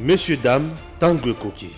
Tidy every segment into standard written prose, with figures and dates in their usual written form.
Messieurs, dames, Tanguy Koki.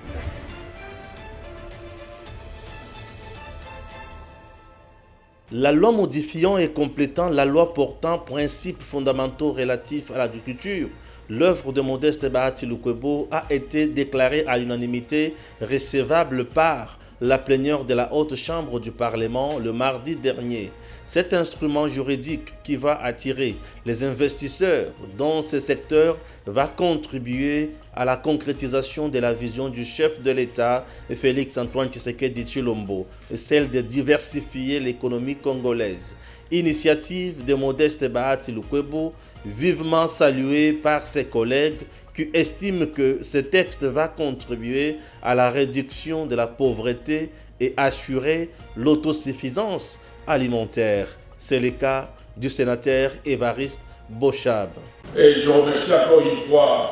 La loi modifiant et complétant la loi portant principes fondamentaux relatifs à l'agriculture, l'œuvre de Modeste Bahati Lukwebo a été déclarée à l'unanimité recevable par la plénière de la Haute Chambre du Parlement le mardi dernier. Cet instrument juridique qui va attirer les investisseurs dans ce secteur va contribuer à la concrétisation de la vision du chef de l'État, Félix Antoine Tshisekedi Tshilombo, celle de diversifier l'économie congolaise. Initiative de Modeste Bahati Lukwebo, vivement saluée par ses collègues qui estiment que ce texte va contribuer à la réduction de la pauvreté et assurer l'autosuffisance alimentaire. C'est le cas du sénateur Évariste Bochab. Et je remercie encore une fois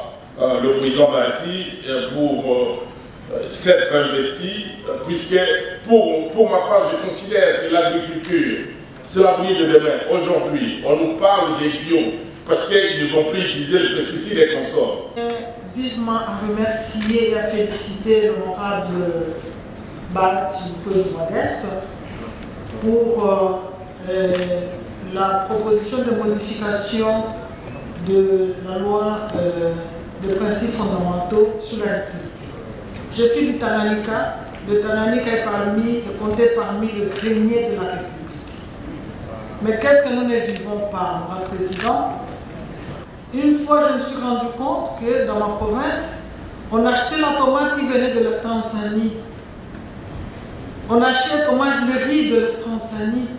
le président Bahati pour s'être investi, puisque pour ma part, je considère que l'agriculture, c'est l'avenir de demain. Aujourd'hui, on nous parle des bio, parce qu'ils ne vont plus utiliser les pesticides et consorts. Vivement à remercier et à féliciter l'honorable Bahati Lukwebo Modeste pour la proposition de modification de la loi de principes fondamentaux sur l'agriculture. Je suis du Tanganyika. Le Tanganyika est compté parmi le grenier de la République. Mais qu'est-ce que nous ne vivons pas, Monsieur le Président? Une fois, je me suis rendu compte que dans ma province, on achetait la tomate qui venait de la Tanzanie. On achète, on mange le riz de la Tanzanie.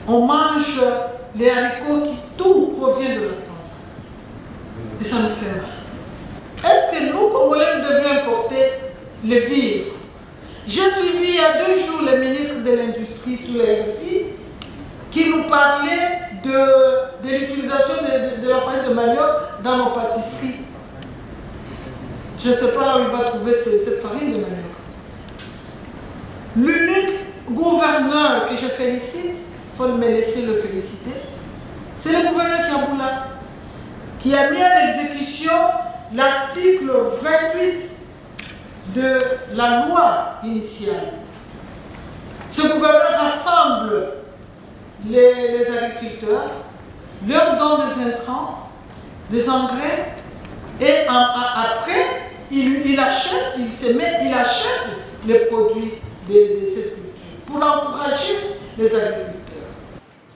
On mange les haricots, tout provient de la Tanzanie. Et ça nous fait mal. Est-ce que nous, Congolais, nous devions importer les vivres? J'ai suivi il y a 2 jours le ministre de l'Industrie sur les RFI qui nous parlait de l'utilisation de la farine de manioc dans nos pâtisseries. Je ne sais pas là où il va trouver cette farine de manioc. L'unique gouverneur que je félicite, il faut me laisser le féliciter, c'est le gouverneur Kiaboula, qui a mis en exécution l'article 28 de la loi initiale. Ce gouverneur rassemble les agriculteurs, leur donne des intrants, des engrais, et après, il achète les produits de cette culture pour encourager les agriculteurs.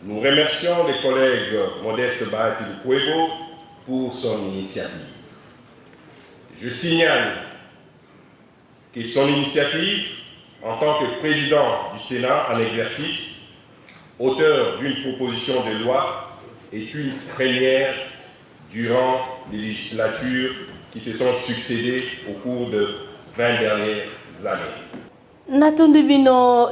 Nous remercions les collègues Modeste Bahati Lukwebo pour son initiative. Je signale que son initiative, en tant que président du Sénat en exercice, auteur d'une proposition de loi, est une première durant les législatures qui se sont succédées au cours de 20 dernières années. Natondi bino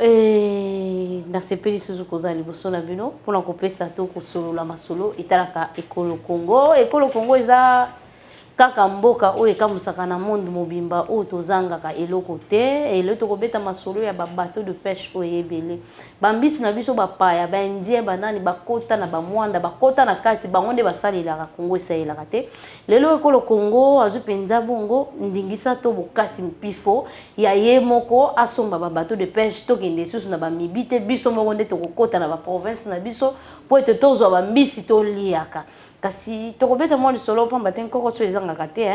na sepeli suzu koza liboso na bino pona kopesa to kosolola masolo etalaka ekolo Congo eza kaka mboka oyo ekamusaka na monde mobimba oyo tozangaka eloko te elo tokobeta masolo ya babateau de pêche oyo ebele bambisi na biso bapaya baindien banani bakota na bamwanda bakota na kati bango nde basalelaka Congo esalelaka te lelo ekolo Congo azwi mpenza bongo ndingisa to bokasi mpifo ya ye moko asomba babateau de pêche tokende susu na bamibi te biso moko nde tokokota na baprovince na biso po ete tozwa bambisi toliaka kasi tokobeta mwa lisolo pamba te nkoko so ezangaka te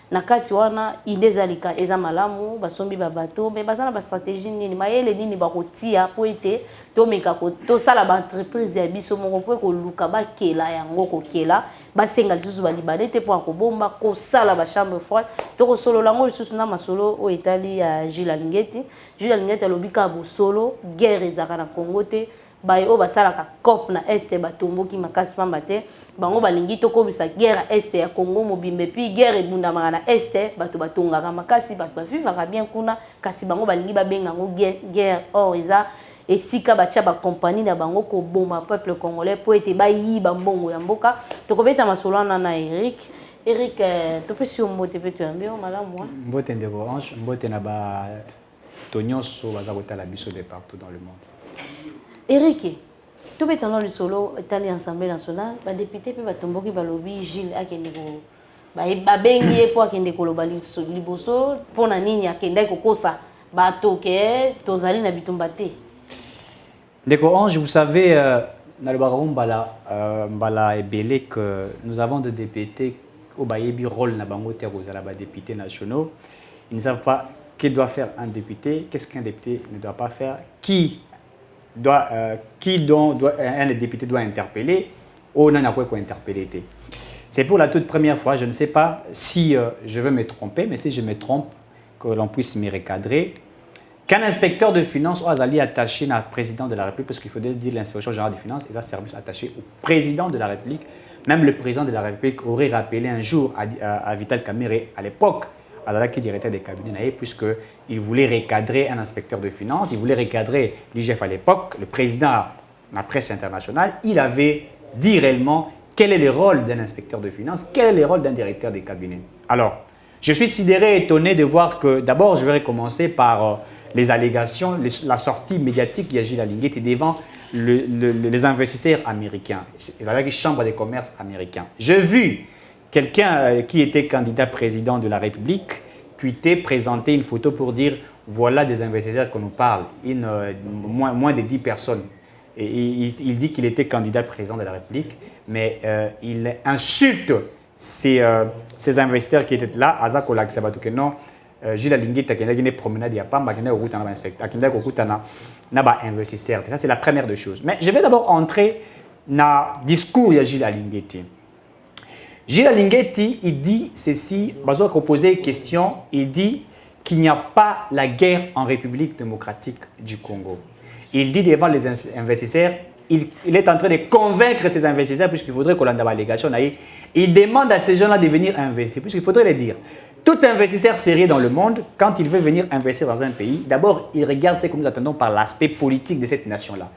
na kati wana ide ezalika eza malamu basombi babato me baza na bastratégie nini mayele nini bakotia po ete tomeka tosala baentreprise ya biso moko po ekoluka bakela yango kokela basenga lisusu balibane te mpo akobomba kosala bachambre froide tokosolola yango lisusu na masolo oyo etali ya Jules Alingeti alobi kaka bosolo guerre ezalaka na Congo te baye oyo basalaka COP na este batomboki makasi pamba te bango balingi tokobisa guerre este ya Congo mobimbe puis guerre ebundamaka na este bato batongaka makasi bato bavivaka bien kuna kasi bango balingi babenga yango guerre or eza esika batia bakompani na bango koboma peuple congolais po ete bayiba mbongo ya mboka tokobeta masolo wana na Eric topesi yo mbote mpe toyambi yo malamu mbote ndeko Orange mbote na bato nyonso baza kotala biso de partout dans le monde. Eric tout bétant le solo étant l'Assemblée nationale, les députés peuvent tomber balobi Gilles akende babengi ye po akende koloba liboso mpona nini akendaki kokosa bato ke tozali na bitumba te. Ndeko Ange, vous savez, dans le Baron Mbala et Belé, que nous avons des députés au Bayebi rôle na bango te kozala ba députés nationaux. Ils ne savent pas que doit faire un député, qu'est-ce qu'un député ne doit pas faire, un député doit interpeller ou non à quoi interpeller. C'est pour la toute première fois, je ne sais pas si je veux me tromper, mais si je me trompe, que l'on puisse me recadrer, qu'un inspecteur de finances a allié attaché à président de la République, parce qu'il faudrait dire l'inspection générale des finances, et un service attaché au président de la République. Même le président de la République aurait rappelé un jour à Vital Kamerhe, à l'époque, à qui directeur des cabinets, puisqu'il voulait recadrer un inspecteur de finances, il voulait recadrer l'IGF à l'époque, le président de la presse internationale, il avait dit réellement quel est le rôle d'un inspecteur de finances, quel est le rôle d'un directeur des cabinets. Alors, je suis sidéré et étonné de voir que, d'abord, je vais commencer par les allégations, la sortie médiatique de Gilles Alinguet devant les investisseurs américains, les chambres de commerce américains. J'ai vu quelqu'un qui était candidat président de la République tweeter, présenter une photo pour dire voilà des investisseurs qu'on nous parle, moins de 10 personnes. Et il dit qu'il était candidat président de la République, mais il insulte ces investisseurs qui étaient là. Non, Gilles Alinguet a une promenade, il n'y a pas d'investisseurs. Ça, c'est la première des choses. Mais je vais d'abord entrer dans le discours de Gilles Alinguet. Gilles Alinguet, il dit ceci, il a posé une question, il dit qu'il n'y a pas la guerre en République démocratique du Congo. Il dit devant les investisseurs, il est en train de convaincre ces investisseurs, puisqu'il faudrait qu'on ait une allégation. Il demande à ces gens-là de venir investir, puisqu'il faudrait les dire. Tout investisseur sérieux dans le monde, quand il veut venir investir dans un pays, d'abord, il regarde ce que nous attendons par l'aspect politique de cette nation-là.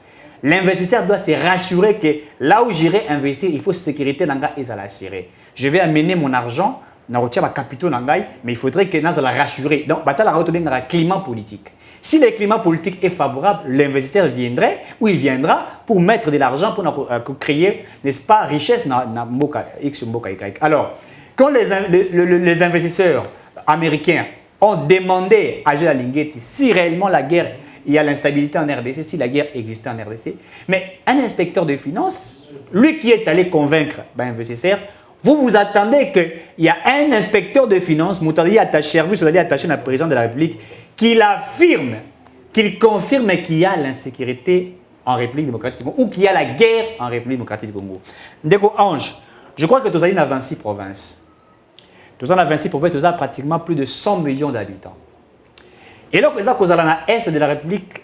L'investisseur doit se rassurer que là où j'irai investir, il faut sécurité dans et ça l'assurer. Je vais amener mon argent, dans le capitaux, mais il faudrait que nous la rassurer. Donc, il y a un climat politique. Si le climat politique est favorable, l'investisseur viendrait ou il viendra pour mettre de l'argent pour créer, n'est-ce pas, richesse dans Mboka X ou Mboka Y. Alors, quand les investisseurs américains ont demandé à Gilles Alinguet si réellement la guerre, il y a l'instabilité en RDC, si la guerre existait en RDC, mais un inspecteur de finances, lui qui est allé convaincre l'investisseur, vous attendez qu'il y a un inspecteur de finances, vous allez attacher à la présidente de la République, qu'il affirme, qu'il confirme qu'il y a l'insécurité en République démocratique du Congo ou qu'il y a la guerre en République démocratique du Congo. Ndeko Ange, je crois que nous avons 26 provinces. Nous avons 26 provinces, nous avons pratiquement plus de 100 millions d'habitants. Et là, nous avons l'Est de la République,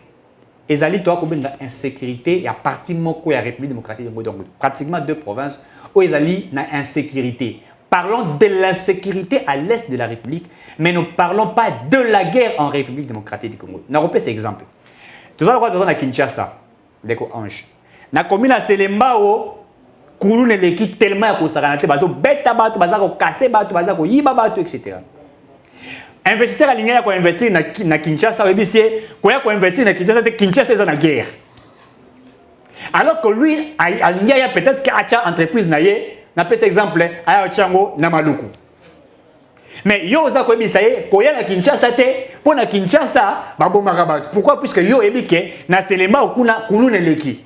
nous avons une insécurité, il y a pratiquement la République démocratique du Congo. Donc, pratiquement 2 provinces où ils ont une insécurité. Parlons de l'insécurité à l'est de la République, mais ne parlons pas de la guerre en République démocratique du Congo. Nous avons cet exemple. Nous avons à Kinshasa, Ndeko Ange. Nous avons commune à Selembao, Koulou ne l'équipe tellement à Kosaranate, bazo beta bato, bazo cassé bato, bazo yiba bato, etc. Investisseur à l'ingénieur qui investir na Kinshasa, oui, c'est quoi investir na Kinshasa, Kinshasa est dans la guerre. Alors que lui, à l'ingénieur peut-être qu'il y a une entreprise naïe. Na pesa exemple aya chango na maluku. Mais yo za ko bisaye ko ya na Kinshasa te pour na Kinshasa baboma kabatu. Pourquoi? Puisque yo ebike na selema okuna kulune leki.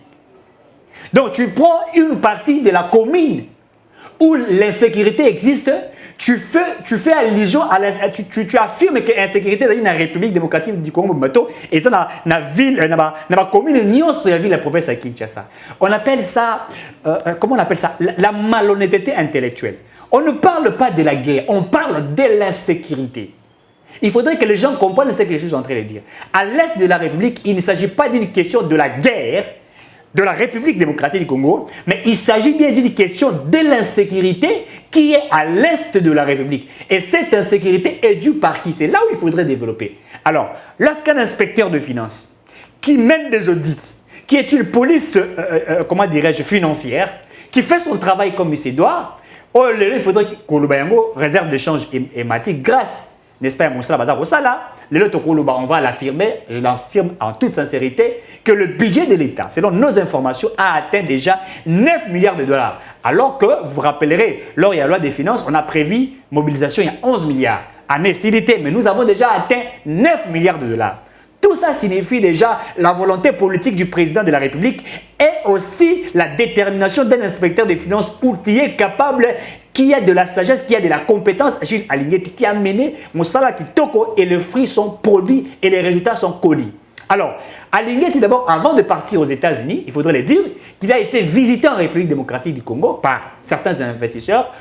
Donc tu prends une partie de la commune où l'insécurité existe, tu fais allusion à tu affirmes que l'insécurité est dans la République démocratique du Congo et ça dans la ville dans la commune nyonso ya ville la province de Kinshasa. On appelle ça comment on appelle ça la malhonnêteté intellectuelle. On ne parle pas de la guerre, on parle de l'insécurité. Il faudrait que les gens comprennent ce que je suis en train de dire. À l'est de la République, il ne s'agit pas d'une question de la guerre de la République démocratique du Congo, mais il s'agit bien d'une question de l'insécurité qui est à l'est de la République. Et cette insécurité est due par qui? C'est là où il faudrait développer. Alors, lorsqu'un inspecteur de finances qui mène des audits, qui est une police, comment dirais-je, financière, qui fait son travail comme il se doit, il faudrait que Kolobayango réserve d'échange hématique grâce n'est-ce pas, Moussala Bazar Osala, on va l'affirmer, je l'affirme en toute sincérité, que le budget de l'État, selon nos informations, a atteint déjà 9 milliards de dollars. Alors que, vous vous rappellerez, lors de la loi des finances, on a prévu mobilisation il y a 11 milliards. Année s'ilité, mais nous avons déjà atteint 9 milliards de dollars. Tout ça signifie déjà la volonté politique du président de la République et aussi la détermination d'un inspecteur des finances outillé, capable, qui a de la sagesse, qui a de la compétence, Gilles Alinguetti, qui a mené Moussala Kitoko et les fruits sont produits et les résultats sont connus. Alors, Alinguetti, d'abord, avant de partir aux États-Unis, il faudrait le dire, qu'il a été visité en République démocratique du Congo par certains investisseurs.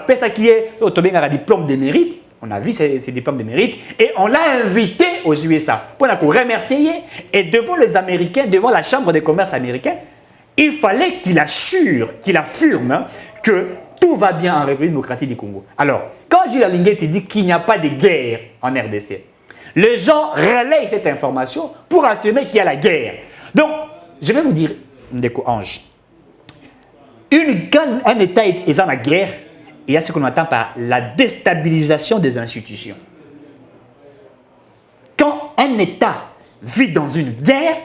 Pesa qui est au diplôme de mérite. On a vu ces diplômes de mérite et on l'a invité aux USA pour la remercier. Et devant les Américains, devant la Chambre des commerces américains, il fallait qu'il assure, qu'il affirme que tout va bien en République démocratique du Congo. Alors, quand Gilles Alinguetti dit qu'il n'y a pas de guerre en RDC, les gens relayent cette information pour affirmer qu'il y a la guerre. Donc, je vais vous dire, Ndeko Ange, quand un État est dans la guerre, il y a ce qu'on entend par la déstabilisation des institutions. Quand un État vit dans une guerre,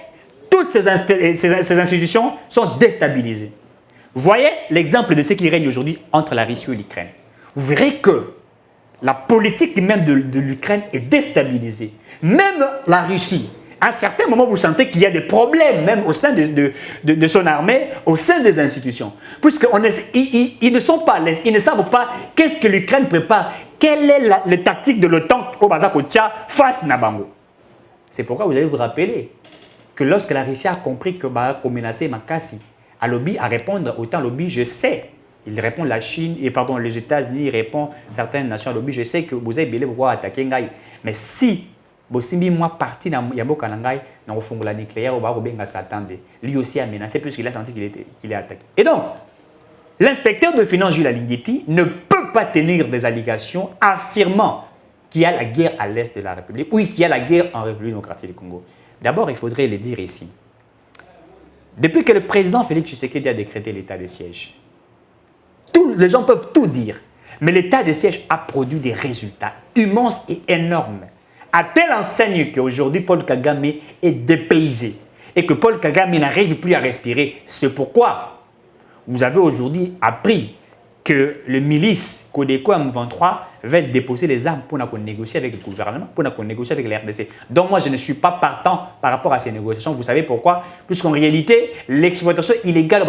toutes ces institutions sont déstabilisées. Vous voyez l'exemple de ce qui règne aujourd'hui entre la Russie et l'Ukraine. Vous verrez que la politique même de l'Ukraine est déstabilisée. Même la Russie, à un certain moment, vous sentez qu'il y a des problèmes, même au sein de son armée, au sein des institutions. Puisqu'ils ne sont pas, ils ne savent pas qu'est-ce que l'Ukraine prépare, quelle est la tactique de l'OTAN au Bazakotia face à Nabango. C'est pourquoi vous allez vous rappeler que lorsque la Russie a compris que Barack a menacé Makassi, à lobby à répondre, autant lobby, je sais. Il répond la Chine, et pardon, les États-Unis répondent certaines nations à lobby. Je sais que vous avez belé pour attaquer Ngaï. Mais si Bossimbi, moi, parti dans Yambo Kanangai, dans le fond de la nucléaire, lui aussi a menacé puisqu'il a senti qu'il est attaqué. Et donc, l'inspecteur de finances Gilles Alinguetti ne peut pas tenir des allégations affirmant qu'il y a la guerre à l'est de la République, ou qu'il y a la guerre en République démocratique du Congo. D'abord, il faudrait le dire ici. Depuis que le président Félix Tshisekedi a décrété l'état de siège, les gens peuvent tout dire, mais l'état de siège a produit des résultats immenses et énormes. À telle enseigne qu'aujourd'hui, Paul Kagame est dépaysé et que Paul Kagame n'arrive plus à respirer. C'est pourquoi vous avez aujourd'hui appris que le milice Codeco M23 veulent déposer les armes pour négocier avec le gouvernement, pour négocier avec la RDC. Donc moi, je ne suis pas partant par rapport à ces négociations. Vous savez pourquoi? Puisqu'en réalité, l'exploitation illégale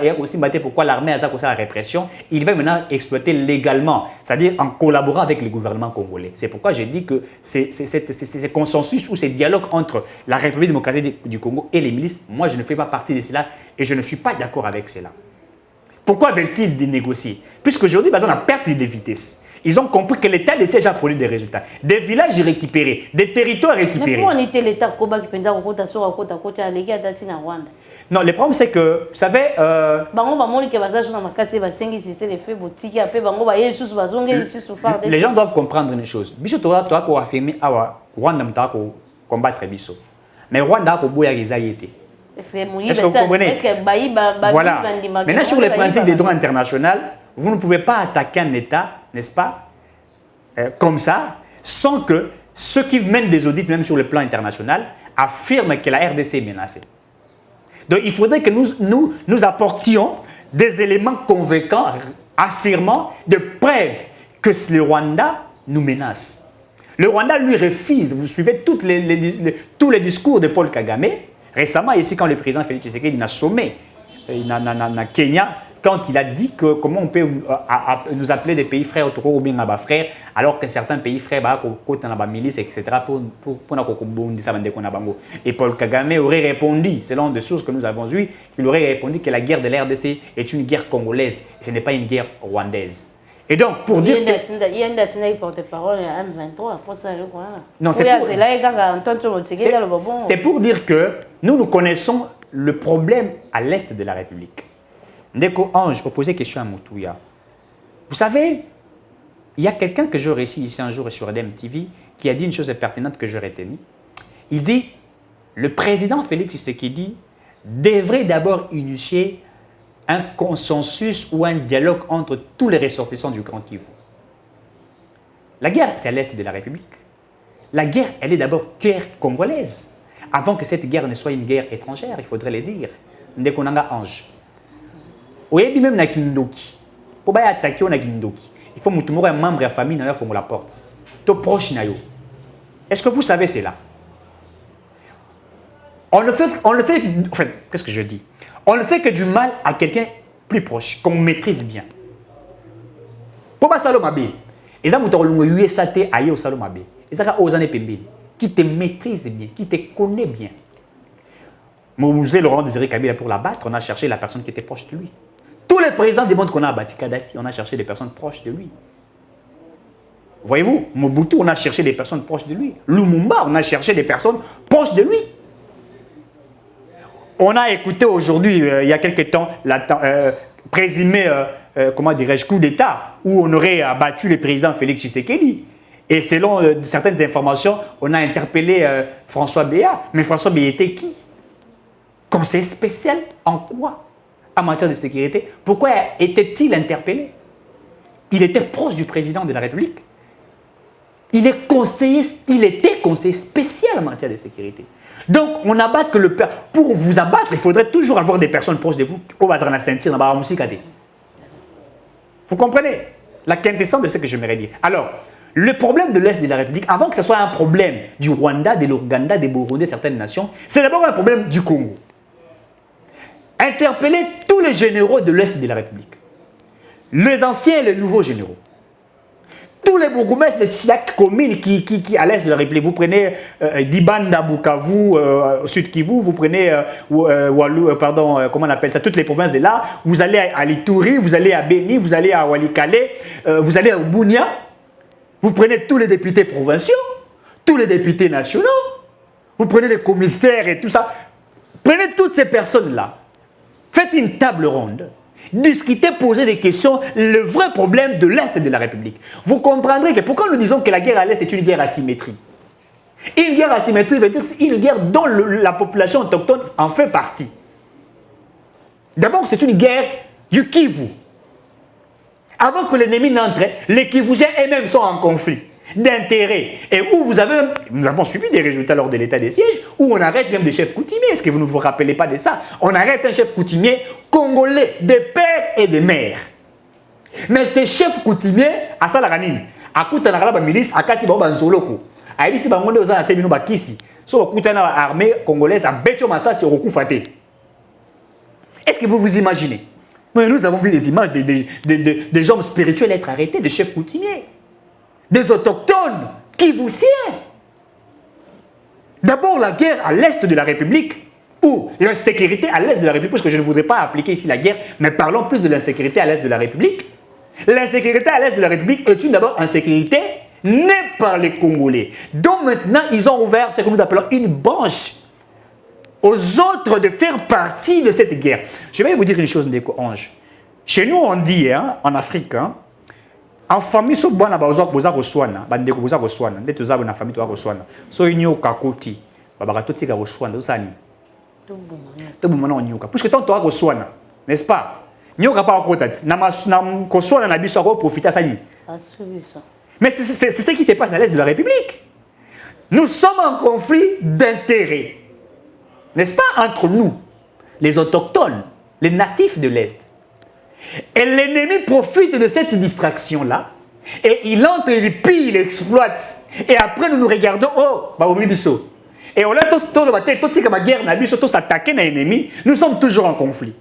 et aussi pourquoi l'armée a la répression, il va maintenant exploiter légalement, c'est-à-dire en collaborant avec le gouvernement congolais. C'est pourquoi j'ai dit que ces consensus ou ces dialogues entre la République démocratique du Congo et les milices, moi, je ne fais pas partie de cela et je ne suis pas d'accord avec cela. Pourquoi veulent-ils négocier? Puisqu'aujourd'hui, on a perdu de vitesse. Ils ont compris que l'État de siège a produit des résultats. Des villages récupérés, des territoires récupérés. Mais pourquoi on était l'État Koba qui pensait non, le problème c'est que, vous savez... Les gens doivent comprendre une chose. Biso tu as affirmé Awa, Rwanda m'a combattre Biso. Mais Rwanda a été. Est-ce que vous comprenez? Voilà. Maintenant, sur les principes des droits internationaux, vous ne pouvez pas attaquer un État, n'est-ce pas, comme ça, sans que ceux qui mènent des audits, même sur le plan international, affirment que la RDC est menacée. Donc, il faudrait que nous apportions des éléments convaincants, affirmant des preuves que le Rwanda nous menace. Le Rwanda, lui, refuse. Vous suivez tous les discours de Paul Kagame. Récemment, ici, quand le président Félix Tshisekedi a sommé na Kenya, quand il a dit que comment on peut nous appeler des pays frères ou bien frères, alors que certains pays frères ont milice, etc. Et Paul Kagame aurait répondu, selon des sources que nous avons eues, il aurait répondu que la guerre de l'RDC est une guerre congolaise, et ce n'est pas une guerre rwandaise. Et donc, pour dire que... Non, c'est pour dire que nous connaissons le problème à l'est de la République. Ndeko Ange a posé question à Moutouya. Vous savez, il y a quelqu'un que j'ai réussi ici un jour sur DMTV qui a dit une chose pertinente que je retenue. Il dit, le président Félix Tshisekedi devrait d'abord initier un consensus ou un dialogue entre tous les ressortissants du Grand Kivu. La guerre, c'est à l'est de la République. La guerre, elle est d'abord guerre congolaise. Avant que cette guerre ne soit une guerre étrangère, il faudrait le dire. Dès qu'on a ange. Oyebi même na Kindoki. Pour attaquer on a Kindoki. Il faut que un membre de la famille il faut la porte. To proche na yo. Est-ce que vous savez cela? On ne fait, enfin, qu'est-ce que je dis? On ne fait que du mal à quelqu'un plus proche, qu'on maîtrise bien. Pour pas salomabe. Et ça, vous avez saté aïe au salomabe. Et ça, aux années pembé, qui te maîtrise bien, qui te connaît bien. Mouzé Laurent Désiré Kabila pour la battre, on a cherché la personne qui était proche de lui. Tous les présidents du monde qu'on a abattu Kadhafi, on a cherché des personnes proches de lui. Voyez-vous, Mobutu, on a cherché des personnes proches de lui. Lumumba, on a cherché des personnes proches de lui. On a écouté aujourd'hui, il y a quelque temps, présumé, comment dirais-je, coup d'État, où on aurait abattu le président Félix Tshisekedi. Et selon certaines informations, on a interpellé François Béat. Mais François Béat était qui? Conseiller spécial en quoi? En matière de sécurité. Pourquoi était-il interpellé? Il était proche du président de la République. Il était conseiller spécial en matière de sécurité. Donc, on abat que le père. Pour vous abattre, il faudrait toujours avoir des personnes proches de vous au bazar la ceinture, dans la musique. Vous comprenez la quintessence de ce que j'aimerais dire. Alors, le problème de l'Est de la République, avant que ce soit un problème du Rwanda, de l'Ouganda, des Burundi, certaines nations, c'est d'abord un problème du Congo. Interpeller tous les généraux de l'Est de la République, les anciens et les nouveaux généraux, tous les bourgmestres de chaque commune qui à l'Est de la République. Vous prenez Dibanda, Bukavu, Sud Kivu, vous prenez comment on appelle ça, toutes les provinces de là, vous allez à Lituri, vous allez à Beni, vous allez à Walikale, vous allez à Bunia, vous prenez tous les députés provinciaux, tous les députés nationaux, vous prenez les commissaires et tout ça, prenez toutes ces personnes-là. Faites une table ronde, discutez, posez des questions, le vrai problème de l'Est de la République. Vous comprendrez que pourquoi nous disons que la guerre à l'Est est une guerre asymétrique. Une guerre asymétrique veut dire que c'est une guerre dont la population autochtone en fait partie. D'abord, c'est une guerre du Kivu. Avant que l'ennemi n'entre, les Kivusiens eux-mêmes sont en conflit d'intérêts. Et où nous avons suivi des résultats lors de l'état des sièges, où on arrête même des chefs coutumiers. Est-ce que vous ne vous rappelez pas de ça? On arrête un chef coutumier congolais, de père et de mère. Mais ces chefs coutumiers, à Salaranine, à Koutanara, la milice, à Katiba, Banzoloko, à Elisi Bangonde, aux Anatsemino Bakisi, sur Koutana, armée congolaise, à Betio Massa, sur Okufate. Est-ce que vous vous imaginez? Mais nous avons vu des images des hommes spirituels être arrêtés, des chefs coutumiers. Des autochtones, kivusiens. D'abord la guerre à l'est de la République, ou l'insécurité à l'est de la République, parce que je ne voudrais pas appliquer ici la guerre, mais parlons plus de l'insécurité à l'est de la République. L'insécurité à l'est de la République est une d'abord insécurité née par les Congolais. Donc maintenant, ils ont ouvert ce que nous appelons une branche aux autres de faire partie de cette guerre. Je vais vous dire une chose, Ndeko Ange. Chez nous, on dit, en Afrique, en famille, so bana ba oza koswana, ba ndeko boza koswana, nde toza na famille to koswana. So nyoka koti, ba ba totika koswana, osani. To bumana onyoka. Puisque tant to koswana, n'est-ce pas? Nyoka pa kotati, na koswana na biso ko profiter ça dit. Mais c'est ce qui se passe à l'est de la République. Nous sommes en conflit d'intérêts. N'est-ce pas, entre nous, les autochtones, les natifs de l'Est. Et l'ennemi profite de cette distraction-là, et il entre, il pille, il exploite. Et après, nous nous regardons, oh, bah, et on a tous s'attaquer à l'ennemi, nous sommes toujours en conflit.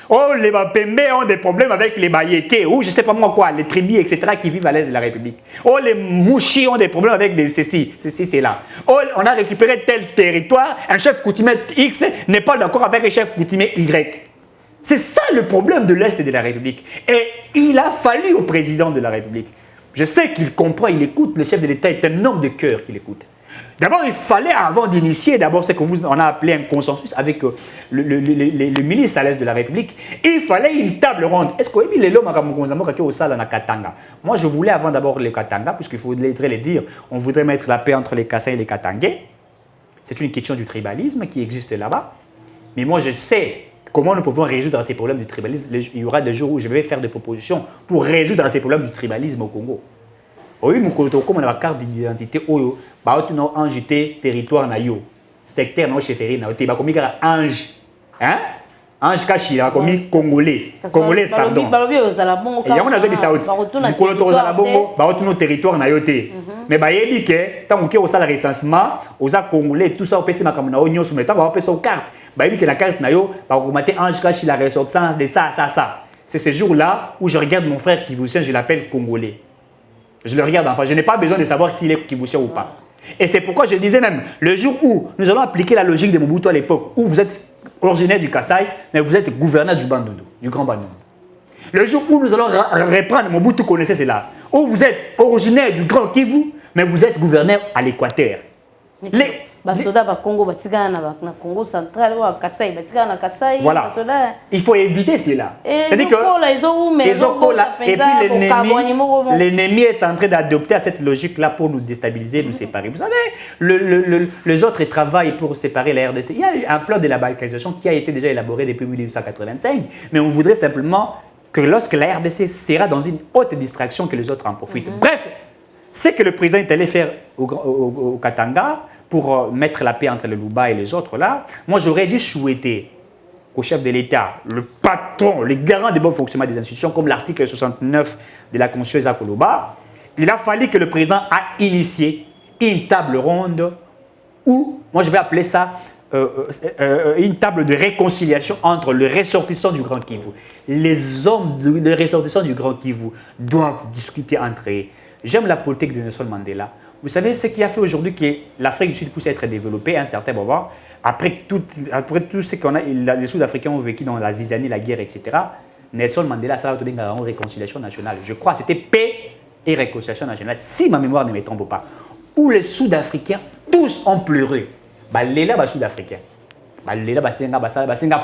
Oh, les Bapembe ont des problèmes avec les Bayéké, ou je ne sais pas moi quoi, les tribus, etc., qui vivent à l'est de la République. Oh, les Mouchis ont des problèmes avec des ceci, c'est là. Oh, on a récupéré tel territoire, un chef coutumier X n'est pas d'accord avec un chef coutumier Y. C'est ça le problème de l'Est de la République. Et il a fallu au président de la République. Je sais qu'il comprend, il écoute, le chef de l'État est un homme de cœur qu'il écoute. D'abord, il fallait, avant d'initier, d'abord ce qu'on a appelé un consensus avec le ministre à l'Est de la République, il fallait une table ronde. Est-ce que les l'homme au Sala na Katanga? Moi, je voulais avant d'abord les Katanga, puisqu'il faudrait les dire, on voudrait mettre la paix entre les Kassais et les Katangais. C'est une question du tribalisme qui existe là-bas. Mais moi, je sais comment nous pouvons résoudre ces problèmes du tribalisme. Il y aura des jours où je vais faire des propositions pour résoudre ces problèmes du tribalisme au Congo. Oui, mon côté, comme on a la carte d'identité, Oyo, bah, tu n'as ange territoire na yo, secteur na chefferie na yo, bah, comme il y a ange, hein? Ange Kachi, comme congolais, congolais, pardon. Et il y a un ça aussi. Du coup, on a bongo, bah, tu n'as territoire na yo te. Mais bah, il y a que tant qu'on a le recensement, aux congolais, tout ça, on peut se mettre comme na oignon soumettant, bah, on peut se carte. Bah, il y a que la carte na yo, bah, on remettre ange Kachi la ressortissance de ça. C'est ce jour-là où je regarde mon frère Kivousien, je l'appelle congolais. Je le regarde enfin, je n'ai pas besoin de savoir s'il est Kivousien ou pas. Et c'est pourquoi je disais même, le jour où nous allons appliquer la logique de Mobutu à l'époque, où vous êtes originaire du Kasaï, mais vous êtes gouverneur du Bandundu, du Grand Bandundu. Le jour où nous allons reprendre, Mobutu connaissait cela, où vous êtes originaire du Grand Kivu, mais vous êtes gouverneur à l'Équateur. Voilà. Il faut éviter cela. C'est-à-dire que et puis l'ennemi est en train d'adopter à cette logique-là pour nous déstabiliser, nous séparer. Vous savez, les autres travaillent pour séparer la RDC. Il y a eu un plan de la balkanisation qui a été déjà élaboré depuis 1985, mais on voudrait simplement que lorsque la RDC sera dans une haute distraction, que les autres en profitent. Bref, c'est que le président est allé faire au Katanga pour mettre la paix entre les Luba et les autres là. Moi, j'aurais dû souhaiter au chef de l'État, le patron, le garant du bon fonctionnement des institutions, comme l'article 69 de la Constitution Koloba, il a fallu que le président a initié une table ronde où, moi je vais appeler ça une table de réconciliation entre les ressortissants du Grand Kivu. Les hommes, les ressortissants du Grand Kivu doivent discuter entre eux. J'aime la politique de Nelson Mandela. Vous savez ce qui a fait aujourd'hui que l'Afrique du Sud puisse être développée à un certain moment, après tout ce qu'on a, les Sud-Africains ont vécu dans la zizanie, la guerre, etc. Nelson Mandela, ça a donné une réconciliation nationale. Je crois que c'était paix et réconciliation nationale, si ma mémoire ne me trompe pas. Où les Sud-Africains, tous ont pleuré. Les Sud-Africains,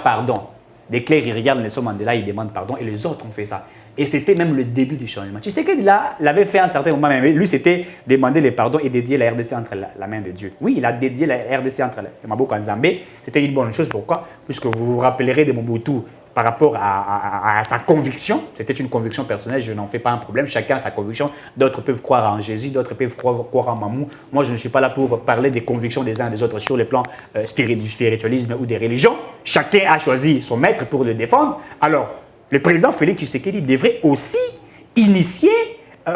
pardon. Les clercs, ils regardent Nelson Mandela, ils demandent pardon, et les autres ont fait ça. Et c'était même le début du changement. Tu sais qu'il l'avait fait à un certain moment, mais lui, c'était demander les pardons et dédier la RDC entre la main de Dieu. Oui, il a dédié la RDC entre Maboko et Nzambé. C'était une bonne chose. Pourquoi? Puisque vous vous rappellerez de Mobutu par rapport à sa conviction. C'était une conviction personnelle, je n'en fais pas un problème. Chacun a sa conviction. D'autres peuvent croire en Jésus, d'autres peuvent croire en Mamou. Moi, je ne suis pas là pour parler des convictions des uns et des autres sur le plan du spiritualisme ou des religions. Chacun a choisi son maître pour le défendre. Alors, le président Félix Tshisekedi devrait aussi initier,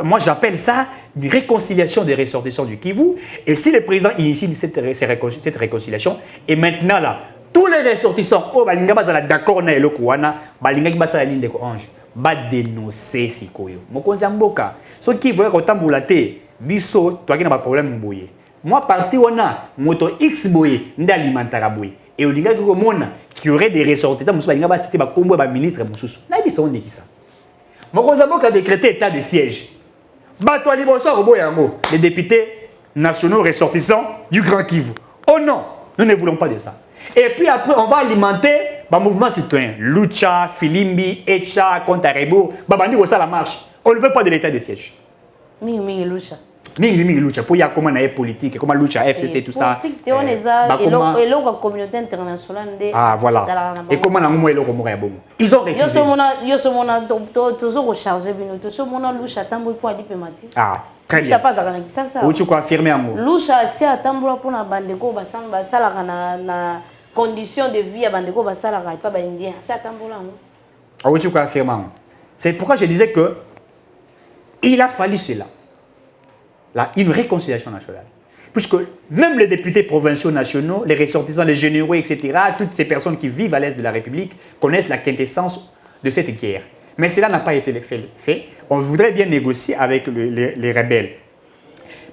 moi j'appelle ça une réconciliation des ressortissants du Kivu. Et si le président initie cette réconciliation, et maintenant là, tous les ressortissants, balinga bazala d'accord na eloko wana, balinga ki basala nini ndeko ange, ba dénoncer sikoyo. Mokonzi mboka, soki voya kotambola te, biso toaki na ba problème boye. Moi parti wana, moto X boye, ndalimentara boye. Et au lieu de qu'il y aurait des ressortissants, il y a des ministres. Mokonzambo a décrété état de siège. Les députés nationaux ressortissants du Grand Kivu. Oh non, nous ne voulons pas de ça. Et puis après, on va alimenter le mouvement citoyen. Lucha, Filimbi, Echa, Kontarebo, la marche. On ne veut pas de l'état de siège. Lucha. Mingi lucha pour y a comment na politique comment lucha FCC tout ça et la communauté internationale ah voilà et comment na ngumo eloko moko ya bongo ils ont refusé yo so mona toujours recharger bino to so mona lucha tambo pour ali pemati ah très bien ça pas ça qui ça ou tu quoi affirmer amour lucha si atambo pour na bandeko basamba sala na condition de vie ya bandeko basala pas ba indien ça atambo là ou tu quoi affirmer c'est pourquoi je disais que il a fallu cela. Là, une réconciliation nationale. Puisque même les députés provinciaux nationaux, les ressortissants, les généraux, etc., toutes ces personnes qui vivent à l'est de la République connaissent la quintessence de cette guerre. Mais cela n'a pas été fait. On voudrait bien négocier avec les rebelles.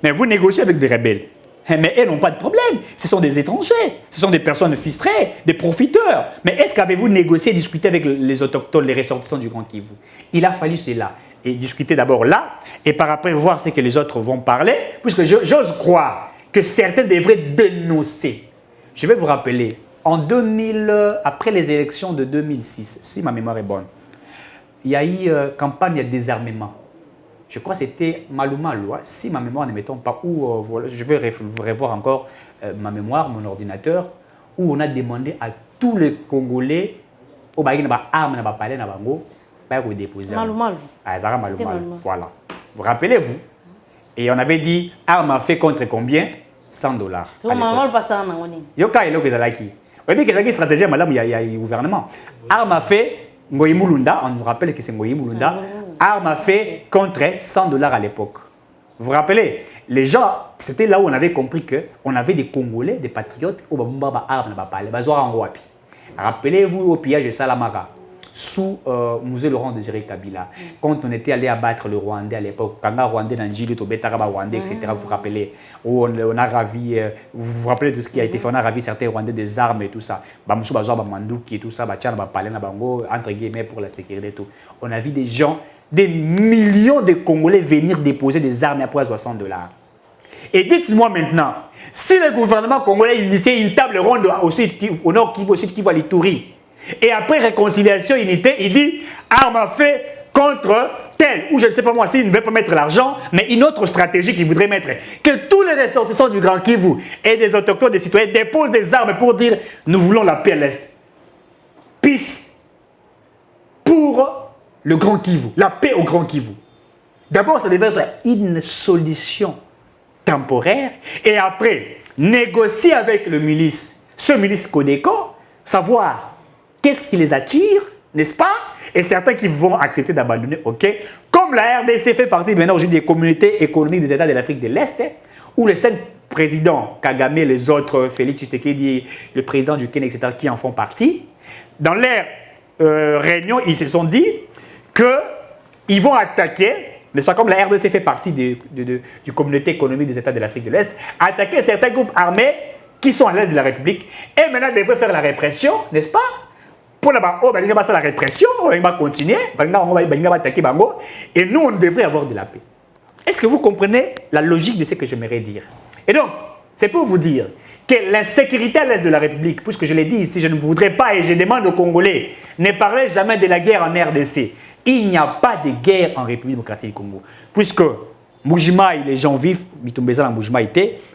Mais vous négociez avec des rebelles. Mais elles n'ont pas de problème. Ce sont des étrangers. Ce sont des personnes frustrées, des profiteurs. Mais est-ce qu'avez-vous négocié et discuté avec les autochtones, les ressortissants du Grand Kivu? Il a fallu cela. Et discuter d'abord là, et par après voir ce que les autres vont parler, puisque j'ose croire que certains devraient dénoncer. Je vais vous rappeler, en 2000, après les élections de 2006, si ma mémoire est bonne, il y a eu campagne de désarmement. Je crois que c'était Malou, si ma mémoire ne me trompe pas, ou voilà, je vais revoir encore ma mémoire, mon ordinateur, où on a demandé à tous les Congolais, au Bagui n'a arme, n'a pas palais, n'a pas go, pas déposer. Malou. Voilà. Vous rappelez-vous? Et on avait dit, armes à feu contre combien? 100 $. Tu vois, maman, pas ça, non, Yoka, il y a qui. On dit que c'est une stratégie, madame, il y a le gouvernement. Armes à feu, Ngoyi Mulunda, on nous rappelle que c'est Ngoyi Mulunda. Armes à feu contre 100 $ à l'époque. Vous vous rappelez, les gens, c'était là où on avait compris qu'on avait des Congolais, des patriotes, où on a des armes, rappelez-vous au pillage de Salamara, sous Musée Laurent Désiré Kabila, quand on était allé abattre le Rwandais à l'époque, quand le Rwandais dans Njili, Tobetaraba Rwandais, etc., vous vous rappelez, où on a ravi, vous vous rappelez de ce qui a été fait, on a ravi certains Rwandais des armes et tout ça, Bamusu Bazoa Bamandouki et tout ça, Bachan Bapalena Bango, entre guillemets pour la sécurité et tout. On a vu des gens, des millions de Congolais venir déposer des armes à 60 $. Et dites-moi maintenant, si le gouvernement congolais initiait une table ronde au nord Kivu, au sud Kivu, à l'Ituri, et après réconciliation, unité, il dit armes à feu contre tel, ou je ne sais pas moi, s'il ne veut pas mettre l'argent, mais une autre stratégie qu'il voudrait mettre, que tous les ressortissants du Grand Kivu et des autochtones, des citoyens déposent des armes pour dire nous voulons la paix à l'Est. Peace pour le Grand Kivu, la paix au Grand Kivu. D'abord, ça devait être une solution temporaire et après, négocier avec le milice, ce milice Codeco, savoir qu'est-ce qui les attire, n'est-ce pas? Et certains qui vont accepter d'abandonner, ok? Comme la RDC fait partie maintenant aujourd'hui des communautés économiques des États de l'Afrique de l'Est, où les 5 présidents, Kagame, les autres, Félix Tshisekedi, le président du Kenya, etc., qui en font partie, dans leur réunion, ils se sont dit qu'ils vont attaquer, n'est-ce pas, comme la RDC fait partie du communauté économique des États de l'Afrique de l'Est, attaquer certains groupes armés qui sont à l'est de la République et maintenant devraient faire la répression, n'est-ce pas? Pour la répression, on va continuer, on va attaquer Bango et nous on devrait avoir de la paix. Est-ce que vous comprenez la logique de ce que j'aimerais dire? Et donc, c'est pour vous dire que l'insécurité à l'est de la République, puisque je l'ai dit ici, je ne voudrais pas et je demande aux Congolais, ne parlez jamais de la guerre en RDC. Il n'y a pas de guerre en République démocratique du Congo. Puisque Mujimai, les gens vivent, Mitumbeza dans Mujimai,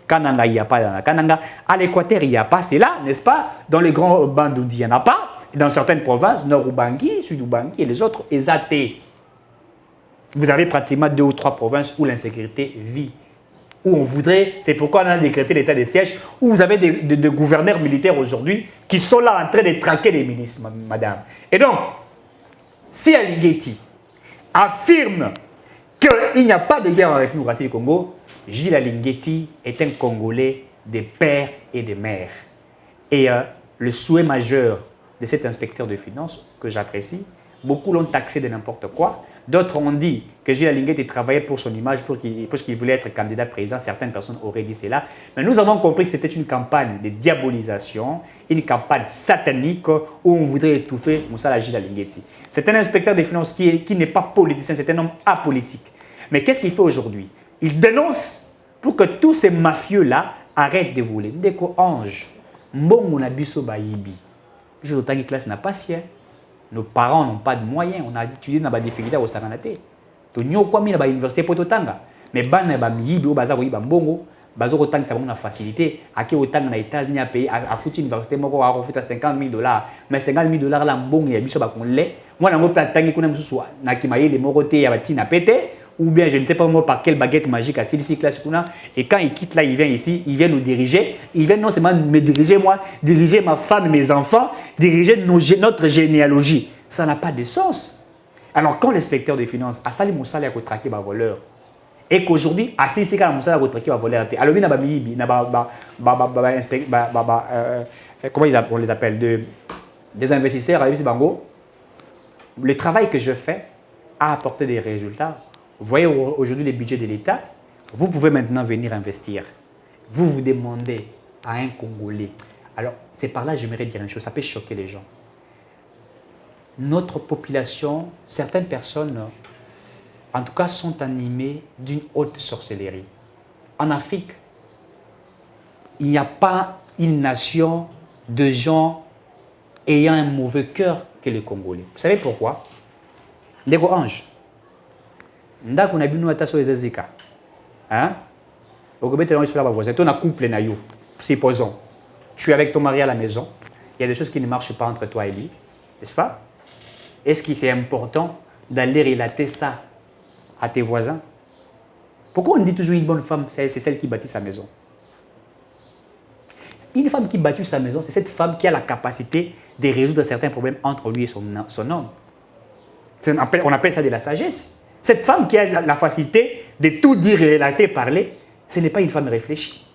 Kananga, il n'y a pas dans la Kananga. À l'Équateur, il n'y a pas, c'est là, n'est-ce pas? Dans les grands Bandoudi, il n'y en a pas. Dans certaines provinces, Nord Ubangi, Sud Ubangi et les autres, Ezate. Vous avez pratiquement 2 ou 3 provinces où l'insécurité vit. Où on voudrait, c'est pourquoi on a décrété l'état de siège, où vous avez des gouverneurs militaires aujourd'hui qui sont là en train de traquer les milices, madame. Et donc, si Aligeti affirme qu'il n'y a pas de guerre en République démocratique du Congo, Gilles Aligeti est un Congolais des pères et des mères. Et le souhait majeur de cet inspecteur de finances, que j'apprécie, beaucoup l'ont taxé de n'importe quoi. D'autres ont dit que Gilles Aligeti travaillait pour son image, parce qu'il voulait être candidat président. Certaines personnes auraient dit cela. Mais nous avons compris que c'était une campagne de diabolisation, une campagne satanique où on voudrait étouffer Moussa Gilles Aligeti. C'est un inspecteur des finances qui n'est pas politicien, c'est un homme apolitique. Mais qu'est-ce qu'il fait aujourd'hui? Il dénonce pour que tous ces mafieux-là arrêtent de voler. Ndeko Ange, Mbongo Nabiso Bayibi. Je ne sais pas classe n'a pas sien. Nos parents n'ont pas de moyens. On a étudié dans des difficultés au Saranate. Tu n'as pas mis dans l'université pour t'otanga. Mais ban na ba miyibi baza ko yiba mbongo bazo ko tanga ça na facilité. Aki otanga na États-Unis à payer à foutu université moko a refuta $50 000. Mais $50 000 la mbongo ya biso ba konle. Moi na mo platangi kuna mususu na kimayele moko te ya batina pété. Ou bien je ne sais pas moi par quelle baguette magique à Silisi Class Kuna. Et quand il quitte là, il vient ici, il vient nous diriger. Il vient non seulement me diriger moi, diriger ma femme, mes enfants, diriger notre généalogie. Ça n'a pas de sens. Alors quand l'inspecteur des finances a sali mon salaire à traquer ma voleur, et qu'aujourd'hui, à Silisi Class mon salaire à traquer ma voleur, alors il n'a pas comment on les appelle, des investisseurs à Ibisi Bango, le travail que je fais a apporté des résultats. Vous voyez aujourd'hui les budgets de l'État, vous pouvez maintenant venir investir. Vous vous demandez à un Congolais. Alors, c'est par là que j'aimerais dire une chose, ça peut choquer les gens. Notre population, certaines personnes, en tout cas, sont animées d'une haute sorcellerie. En Afrique, il n'y a pas une nation de gens ayant un mauvais cœur que les Congolais. Vous savez pourquoi? Ndeko Ange. Ndako na bino ata so ezezika. Hein? Okobetela sur la voisin, ton couple na yo. Supposons, tu es avec ton mari à la maison, il y a des choses qui ne marchent pas entre toi et lui, n'est-ce pas? Est-ce que c'est important d'aller relater ça à tes voisins? Pourquoi on dit toujours une bonne femme, c'est celle qui bâtit sa maison? Une femme qui bâtit sa maison, c'est cette femme qui a la capacité de résoudre certains problèmes entre lui et son homme. On appelle ça de la sagesse. Cette femme qui a la facilité de tout dire, relater, parler, ce n'est pas une femme réfléchie.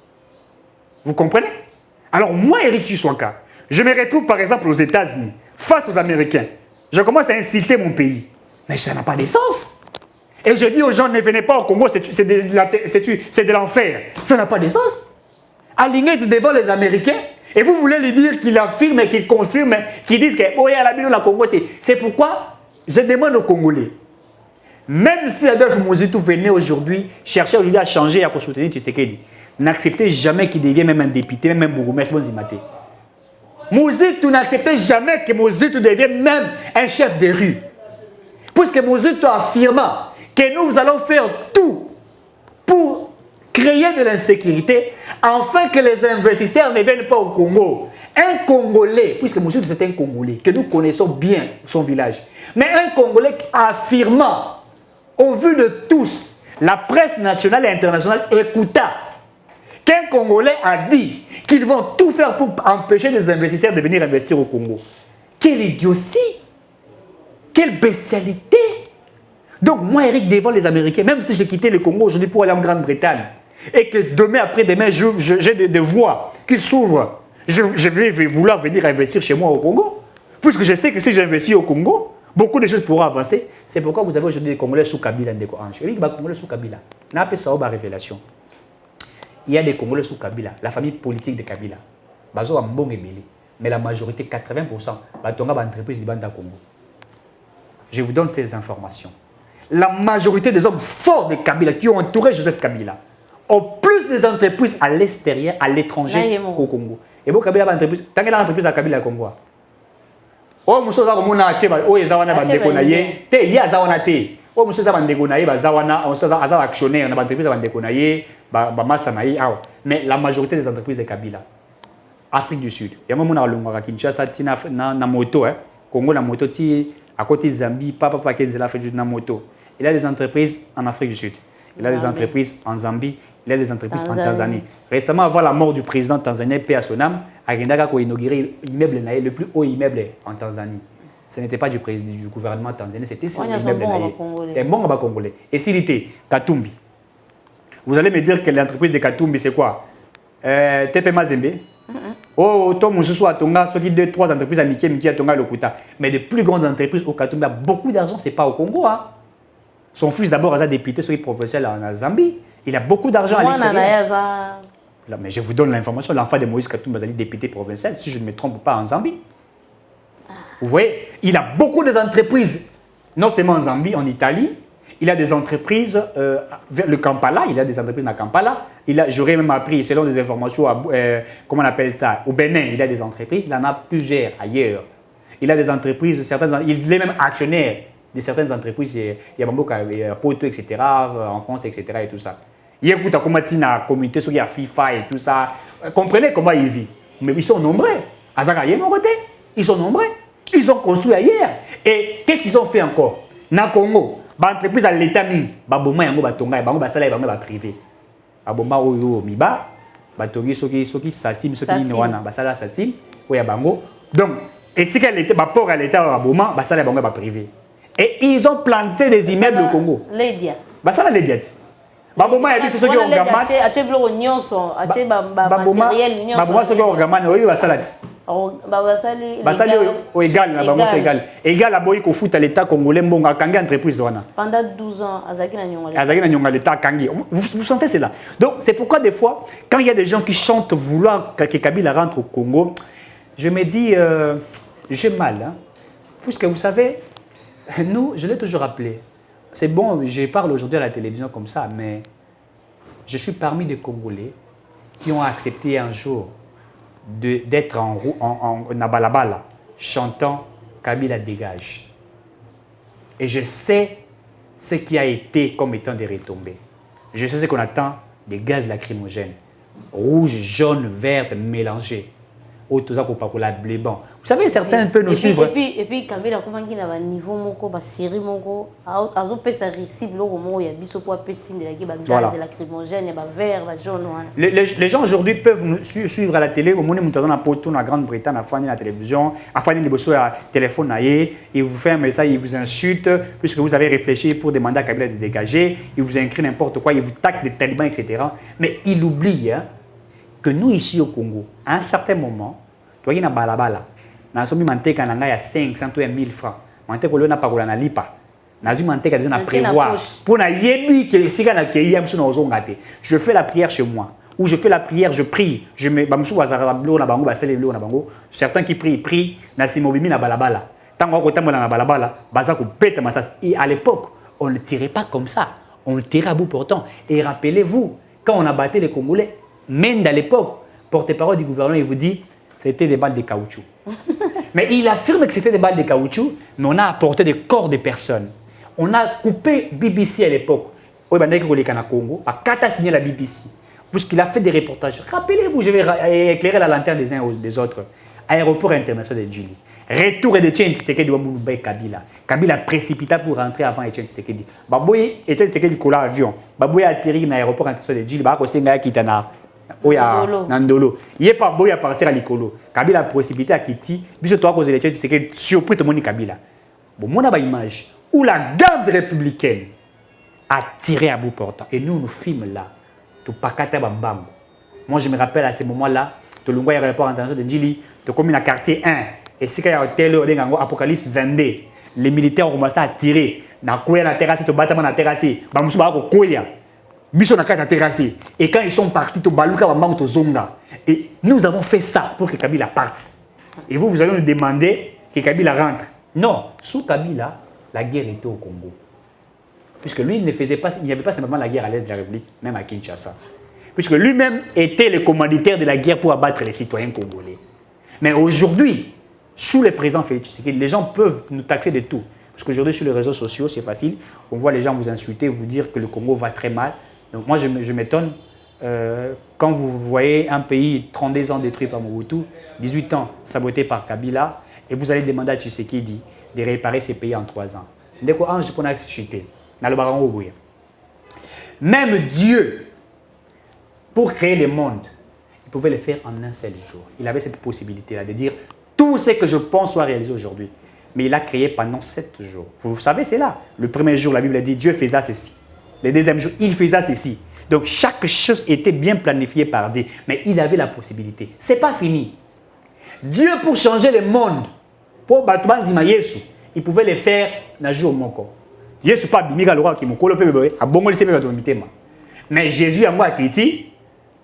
Vous comprenez? Alors moi, Eric Chiswaka, je me retrouve par exemple aux États-Unis, face aux Américains. Je commence à insulter mon pays. Mais ça n'a pas de sens. Et je dis aux gens, ne venez pas au Congo, c'est de l'enfer. Ça n'a pas de sens. Aligné devant les Américains, et vous voulez lui dire qu'il affirme et qu'il confirme, qu'il dise que oh, la Congo. C'est pourquoi je demande aux Congolais, même si Adolphe Mozitou venait aujourd'hui chercher aujourd'hui à changer et à soutenir Tshisekedi, n'acceptez jamais qu'il devienne même un député, même un bourgmestre Zimate. Mozitou n'acceptez jamais que Mozitou devienne même un chef de rue. Puisque Mozitou affirma que nous allons faire tout pour créer de l'insécurité, afin que les investisseurs ne viennent pas au Congo. Un Congolais, puisque Mozitou c'est un Congolais, que nous connaissons bien son village, mais un Congolais affirmant, au vu de tous, la presse nationale et internationale écouta, qu'un Congolais a dit qu'ils vont tout faire pour empêcher les investisseurs de venir investir au Congo. Quelle idiotie! Quelle bestialité! Donc moi, Eric, devant les Américains, même si j'ai quitté le Congo aujourd'hui pour aller en Grande-Bretagne, et que demain, après-demain, j'ai des voies qui s'ouvrent, je vais vouloir venir investir chez moi au Congo, puisque je sais que si j'investis au Congo, beaucoup de choses pourront avancer. C'est pourquoi vous avez aujourd'hui des Congolais sous Kabila. Eric, Congolais sous Kabila. N'a pas ça révélation. Il y a des Congolais sous Kabila, la famille politique de Kabila. Bazo a bon ébélé, mais la majorité, 80%, batonga ba entreprise du Banda Congo. Je vous donne ces informations. La majorité des hommes forts de Kabila qui ont entouré Joseph Kabila ont plus des entreprises à l'extérieur, à l'étranger qu'au Congo. Et bon, Kabila a entreprise, tant que l'entreprise à Kabila Congo. Oh, monsieur Zawana Acheba, oh, Zawana Bandekonaye, te ya Zawana te. Oh, monsieur Zabandekonaye, Zawana, on s'est actionnaire, on a entreprise à Bandekonaye, master naï. Mais la majorité des entreprises de Kabila, Afrique du Sud, il y a un moment où on a Kinshasa, na moto, Congo na moto, à côté de Zambie, papa qui est l'Afrique du Sud na moto. Il y a des entreprises en Afrique du Sud. Il y a des entreprises en Zambie, il y a des entreprises en Tanzanie. Récemment, avant la mort du président tanzanien, paix à son âme, Agendaka a inauguré l'immeuble le plus haut immeuble en Tanzanie. Ce n'était pas du gouvernement tanzanien, c'était l'immeuble Naïe. Un bon Congolais. Et s'il était Katumbi, vous allez me dire que l'entreprise de Katumbi, c'est quoi? TP Mazembe. Oh, Tom Moussou a Tonga, ceux qui 2-3 entreprises à Mickey à Tonga Lokuta. Mais les plus grandes entreprises au Katumbi, beaucoup d'argent, ce n'est pas au Congo. Hein. Son fils d'abord a député, celui professionnel en Zambie. Il a beaucoup d'argent à l'extérieur. Mais je vous donne l'information, l'enfant de Moïse Katumbi est député provincial, si je ne me trompe pas, en Zambie. Vous voyez, il a beaucoup d'entreprises, non seulement en Zambie, en Italie. Il a des entreprises vers le Kampala, il a des entreprises dans Kampala. J'aurais même appris, selon des informations, comment on appelle ça, au Bénin, il a des entreprises, il en a plusieurs ailleurs. Il a des entreprises, il est même actionnaire de certaines entreprises, il y a beaucoup de Poto, etc., en France, etc. et tout ça. Il écoute comment il y a la communauté, il y a FIFA et tout ça. Comprenez comment il vit. Mais ils sont nombreux. Ils sont nombreux. Ils ont construit ailleurs. Et qu'est-ce qu'ils ont fait encore? Dans le Congo, l'entreprise à l'État, baboma yango batonga, bango basala bango ba privé. Baboma oyo miba, batongi soki sasim soki ni wana, basala sasim oya bango. Donc, et si qu'elle était port à l'État baboma, basala bango ba privé. Et ils ont planté des immeubles au Congo. Lédia. Basala Lédia. Baboma yabi soki on gaman. Ache bloko nyonso, ache ba matériel nyonso. Baboma soki on gaman oyo basala. Basali égal na bango c'est égal. Égal aboyi ko foot à l'État congolais mbonga kangi entreprise wana. Pendant 12 ans, Azaki na nyonga. Azaki na nyonga l'État kangi. Vous sentez cela? Donc c'est pourquoi des fois quand il y a des gens qui chantent vouloir que Kabila rentre au Congo, je me dis j'ai mal hein. Puisque vous savez nous, je l'ai toujours rappelé. C'est bon, je parle aujourd'hui à la télévision comme ça, mais je suis parmi des Congolais qui ont accepté un jour d'être en Nabalabala, chantant Kabila dégage. Et je sais ce qui a été comme étant des retombées. Je sais ce qu'on attend des gaz lacrymogènes, rouge, jaune, vert, mélangés. autoza kopakola bleban. Vous savez, certains peuvent nous suivre. Et puis Kabila comment il a un niveau moko ba série moko azo pesa récit loko mo ya biso po petine de la gaz lacrymogène ba vert ba jaune. Les gens aujourd'hui peuvent nous suivre à la télé, au monde où na poto na Grande-Bretagne, à la télévision, à faire des bosso à téléphone naïe, il vous fait un message, il vous insulte puisque vous avez réfléchi pour demander à Kabila de dégager, il vous écrit n'importe quoi, il vous taxe des talibans, etc. Mais il oublie que nous ici au Congo, à un certain moment, toi qui na balabala, na somi manteka na ya 500 ou 1000 francs, manteka le na pakola na lipa, na zu manteka déjà na prévoir pour na yebi que sika na keyi amso na ozongate. Je fais la prière chez moi, ou je fais la prière, je prie, je me bamsu wazara blo na bango basele blo na bango, certains qui prient na simobimi na balabala. Tango ko tambola na balabala, baza ko beta masas. Et à l'époque, on ne tirait pas comme ça, on le tirait à bout portant. Et rappelez-vous, quand on a battu les Congolais, même à l'époque, porte-parole du gouvernement, il vous dit c'était des balles de caoutchouc. Mais il affirme que c'était des balles de caoutchouc, mais on a apporté des corps de personnes. On a coupé BBC à l'époque. Oui, Congo a Kata signé la BBC, puisqu'il a fait des reportages. Rappelez-vous, je vais éclairer la lanterne des uns aux des autres. Aéroport international de Djili. Retour de Etienne Tshisekedi de Mounoubé Kabila. Kabila précipita pour rentrer avant Etienne Tshisekedi. Baboui, Etienne Tshisekedi coula avion. Baboui a atterri dans l'aéroport international de Djili. Bako Senga Kitana. Oya Nandolo. Il est pas beau à partir à l'Ikolo. Kabila a précipité à Kiti. Biso toi cause de Etienne Tshisekedi surpris tout le monde Kabila. Bon, mon a image où la garde républicaine a tiré à bout portant. Et nous filmons là. Tout pakata bambam. Moi je me rappelle à ce moment-là, de l'Ungwa aéroport international de Djili, de commune à quartier 1. Et si il y a un tel Apocalypse 22, les militaires ont commencé à tirer. Na koya na terrasse, to batama na terrasse. Ba musu ba ko koya. Biso na kata terrasse. Et quand ils sont partis, to baluka ba mango to zonga. Et nous avons fait ça pour que Kabila parte. Et vous allez nous demander que Kabila rentre. Non, sous Kabila, la guerre était au Congo. Puisque lui, il n'y avait pas simplement la guerre à l'est de la République, même à Kinshasa. Puisque lui-même était le commanditaire de la guerre pour abattre les citoyens congolais. Mais aujourd'hui, sous le président Félix Tshisekedi, les gens peuvent nous taxer de tout. Parce qu'aujourd'hui, sur les réseaux sociaux, c'est facile. On voit les gens vous insulter, vous dire que le Congo va très mal. Donc moi, je m'étonne quand vous voyez un pays 32 ans détruit par Mobutu, 18 ans saboté par Kabila, et vous allez demander à Tshisekedi de réparer ces pays en 3 ans. Même Dieu, pour créer le monde, il pouvait le faire en un seul jour. Il avait cette possibilité-là de dire tout ce que je pense soit réalisé aujourd'hui. Mais il a créé pendant 7 jours. Vous savez, c'est là. Le premier jour, la Bible dit Dieu faisait ceci. Le deuxième jour, il faisait ceci. Donc chaque chose était bien planifiée par Dieu. Mais il avait la possibilité. Ce n'est pas fini. Dieu, pour changer le monde, pour Batoubanzima Yesu, il pouvait le faire un jour moko. Yesu pas bimiga le roi qui me colle peu bébé, a bongo laisser bébé mitema. Mais Jésus a moi kriti,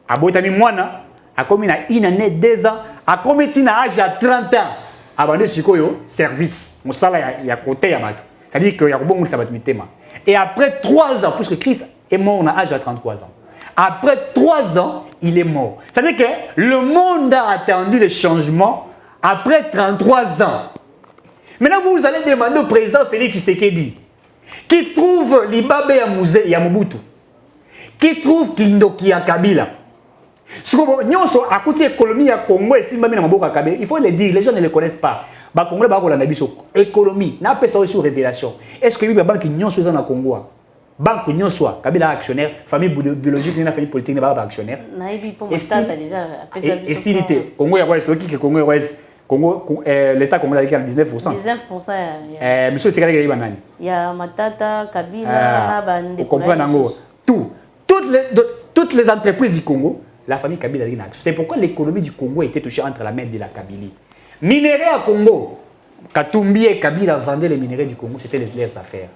a botami mwana, a commis na une année 2 ans, a commis na âge à 30 ans. Abandé sikoyo service, mon salaire il y a côté ya bato. C'est-à-dire que ya bongo laisser bébé mitema. Et après 3 ans, puisque Christ est mort à âge à 33 ans. Après 3 ans, il est mort. C'est-à-dire que le monde a attendu le changement après 33 ans. Maintenant, vous allez demander au président Félix Tshisekedi, qui trouve Libabe ya Musée ya Mobutu, qui trouve Kindoki ya Kabila. Il faut le dire, les gens ne le connaissent pas. Les Congolais ont l'économie, n'a pas ça sur révélation. Est-ce que la banque n'y soit dans le Congo? Banque n'y soit, Kabila actionnaire, famille biologique, famille politique n'est pas actionnaire. Et s'il était, Congo est Congo Congo, l'État congolais a 19%. 19%. Monsieur Tsekadi Banani. Il y a Matata, Kabila, Bande. Vous comprenez Nango. Toutes les entreprises du Congo, la famille Kabila a une action. C'est pourquoi l'économie du Congo a été touchée entre la main de la Kabylie. Minerais à Congo. Katumbi et Kabila vendaient les minéraux du Congo, c'était leurs affaires.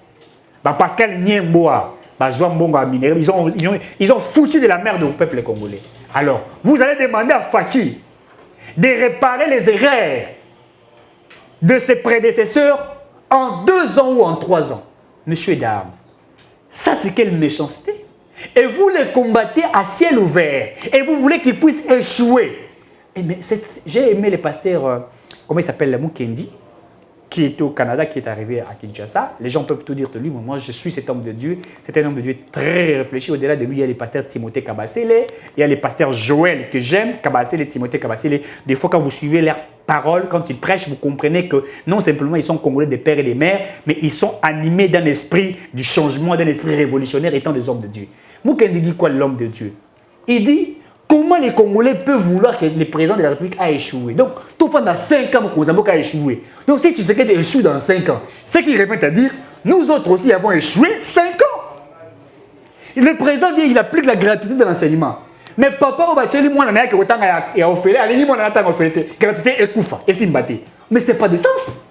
Pascal Niemboa, ils ont foutu de la merde au peuple congolais. Alors, vous allez demander à Fachi de réparer les erreurs de ses prédécesseurs en 2 ans ou en 3 ans. Monsieur et dames, ça c'est quelle méchanceté. Et vous les combattez à ciel ouvert. Et vous voulez qu'ils puissent échouer. J'ai aimé le pasteur, comment il s'appelle, Mukendi, qui était au Canada, qui est arrivé à Kinshasa. Les gens peuvent tout dire de lui, mais moi je suis cet homme de Dieu. C'est un homme de Dieu très réfléchi. Au-delà de lui, il y a les pasteurs Timothée Kabasele, il y a les pasteurs Joël que j'aime, Kabasele, Timothée Kabasele. Des fois, quand vous suivez leurs paroles, quand ils prêchent, vous comprenez que non simplement ils sont Congolais des pères et des mères, mais ils sont animés d'un esprit du changement, d'un esprit révolutionnaire, étant des hommes de Dieu. Moukende dit quoi l'homme de Dieu? Il dit comment les Congolais peuvent vouloir que le président de la République a échoué. Donc, tout le monde dans 5 ans, Kozambo a échoué. Donc, si tu sais qu'il échoue dans 5 ans, c'est qu'il répète à dire, nous autres aussi avons échoué 5 ans. Le président dit qu'il applique la gratuité de l'enseignement. Mais papa, on va dire, moi, on a que autant et à offrir, allez, moi, on a tant offert, gratuité et koufa, et simbate. Mais ce n'est pas de sens.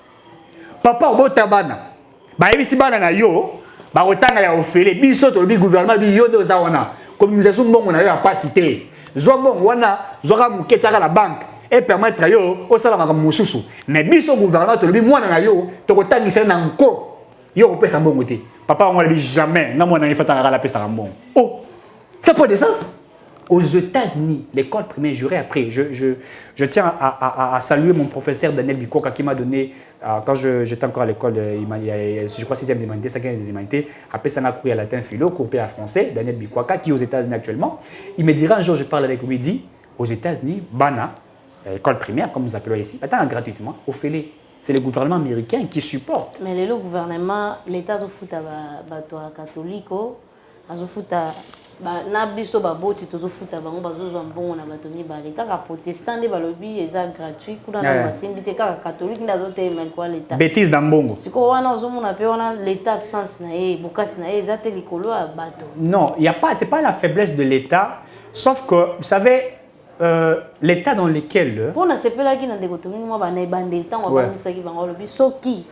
Papa, on va tabana. Bah, il y a yo, bah, autant et à offrir, biso, le gouvernement, biyo, de zawana. Communisation, bon, on a eu à pas citer. Zoamon wana zora muketaka la banque et permettre yo au salama mususu mais biso gouvernement to le mwana na yo to kotangisa na nko yo ko pesa mbongo te papa on le jamais na mwana ifata la pesa mbongo oh ça pas de sens. Aux États-Unis l'école primaire j'aurais appris je tiens à saluer mon professeur Daniel Bikoka qui m'a donné quand j'étais encore à l'école je crois 6e d'humanité 5e des humanités après ça m'a cours à latin philo cours à français Daniel Bikoka qui est aux États-Unis actuellement. Il me dira un jour je parle avec lui, il dit aux États-Unis bana école primaire comme nous appelons ici attends gratuitement au félé c'est le gouvernement américain qui supporte. Mais le gouvernement l'état zo futa bato catholico azo futa na biso baboti tozo futa bango bazo zo mbongo na bato mibale kaka protestant de balobi eza gratuit kuna na basimbi te kaka catholique ndazo te mel kwa l'état bêtise dans mbongo siko wana ozo mona pe wana l'état absence na e bokasi na e eza te likolo ya bato. Non, il y a pas c'est pas la faiblesse de l'état sauf que vous savez l'état dans lequel pour na sepelaki na ndeko tomi mo bana ebande tango banisaki bango lobi soki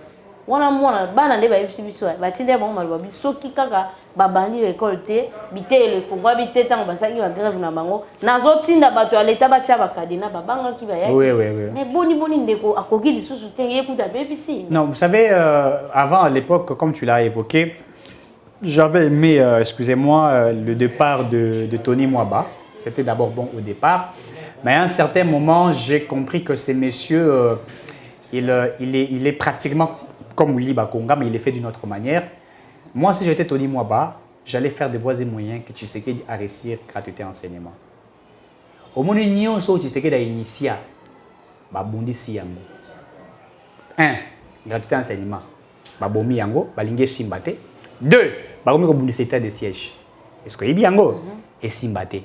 wana mwana bana nde bayebisi biso batinde bango maloba bisoki kaka babandi école te bite le fungwa bite tango basaki ba grève na bango nazotinda bato ya l'état batia bakadena babangaki bayaki. Oui. Mais boni ndeko akoki lisusu te yekuta bebisi. Non, vous savez avant à l'époque comme tu l'as évoqué j'avais aimé excusez-moi le départ de Tony Mwaba. C'était d'abord bon au départ mais à un certain moment j'ai compris que ces messieurs il est pratiquement comme Willy Bakonga, mais il est fait d'une autre manière. Moi, si j'étais Tony Mwaba, j'allais faire des voies et moyens que Tshisekedi a réussi gratuité enseignement. Au monde union, so Tshisekedi a initié, babundi si yango. 1. Gratuité enseignement. Babomi yango, balingé simbate. 2. Babomi ko bundi état de siège. Est-ce que yibi yango et simbate.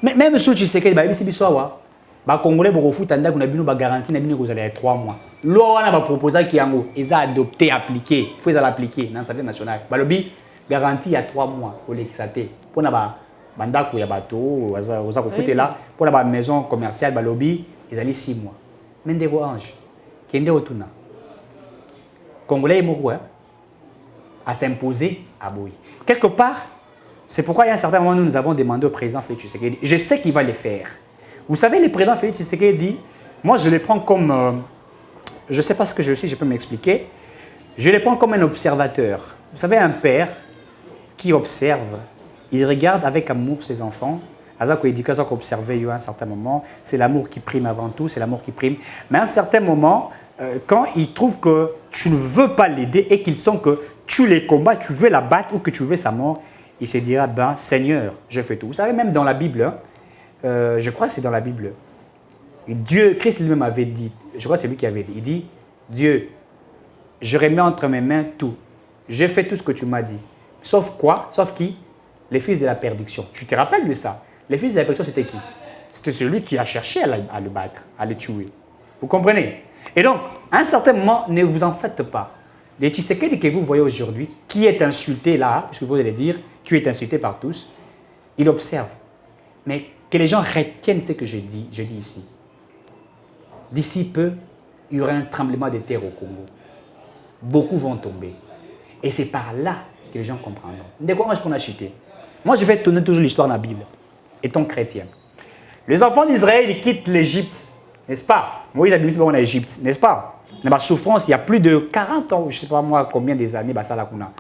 Mais même si Tshisekedi ba bisi bisowa, ba congolais boko futa ndako na bino ba garantie na bino ko zala 3 mois. Loi wana ba proposer ki yango eza adopté appliqué il faut l'appliquer dans l'Assemblée nationale balobi garantie à 3 mois au législaté pour na ba bandako ya bato oza ko futela pour na ba maison commerciale balobi ezali 6 mois mendeko ange kende otuna congolais moko à s'imposer à boy quelque part c'est pourquoi il y a un certain moment nous avons demandé au président Félix Tshisekedi je sais qu'il va le faire. Vous savez le président Félix Tshisekedi dit moi je le prends comme je ne sais pas ce que je suis, je peux m'expliquer. Je les prends comme un observateur. Vous savez, un père qui observe, il regarde avec amour ses enfants. Azako éducation qu'observer à un certain moment, c'est l'amour qui prime avant tout, c'est l'amour qui prime. Mais à un certain moment, quand il trouve que tu ne veux pas l'aider et qu'ils sentent que tu les combats, tu veux la battre ou que tu veux sa mort, il se dira, ben Seigneur, je fais tout. Vous savez, même dans la Bible, je crois que c'est dans la Bible, Dieu, Christ lui-même avait dit, je crois que c'est lui qui avait dit, il dit, Dieu, je remets entre mes mains tout. J'ai fait tout ce que tu m'as dit. Sauf quoi? Sauf qui? Les fils de la perdition. Tu te rappelles de ça? Les fils de la perdition, c'était qui? C'était celui qui a cherché à le battre, à le tuer. Vous comprenez? Et donc, à un certain moment, ne vous en faites pas. Les Tshisekedi que vous voyez aujourd'hui, qui est insulté là, puisque vous allez dire, qui est insulté par tous, il observe. Mais que les gens retiennent ce que je dis ici. D'ici peu, il y aura un tremblement de terre au Congo. Beaucoup vont tomber. Et c'est par là que les gens comprendront. De quoi moi je peux acheter? Moi, je vais tourner toujours l'histoire dans la Bible, étant chrétien. Les enfants d'Israël, ils quittent l'Égypte, n'est-ce pas? Moïse a mis en Égypte, n'est-ce pas? Dans la souffrance, il y a plus de 40 ans, je ne sais pas moi combien des années, ça la kuna.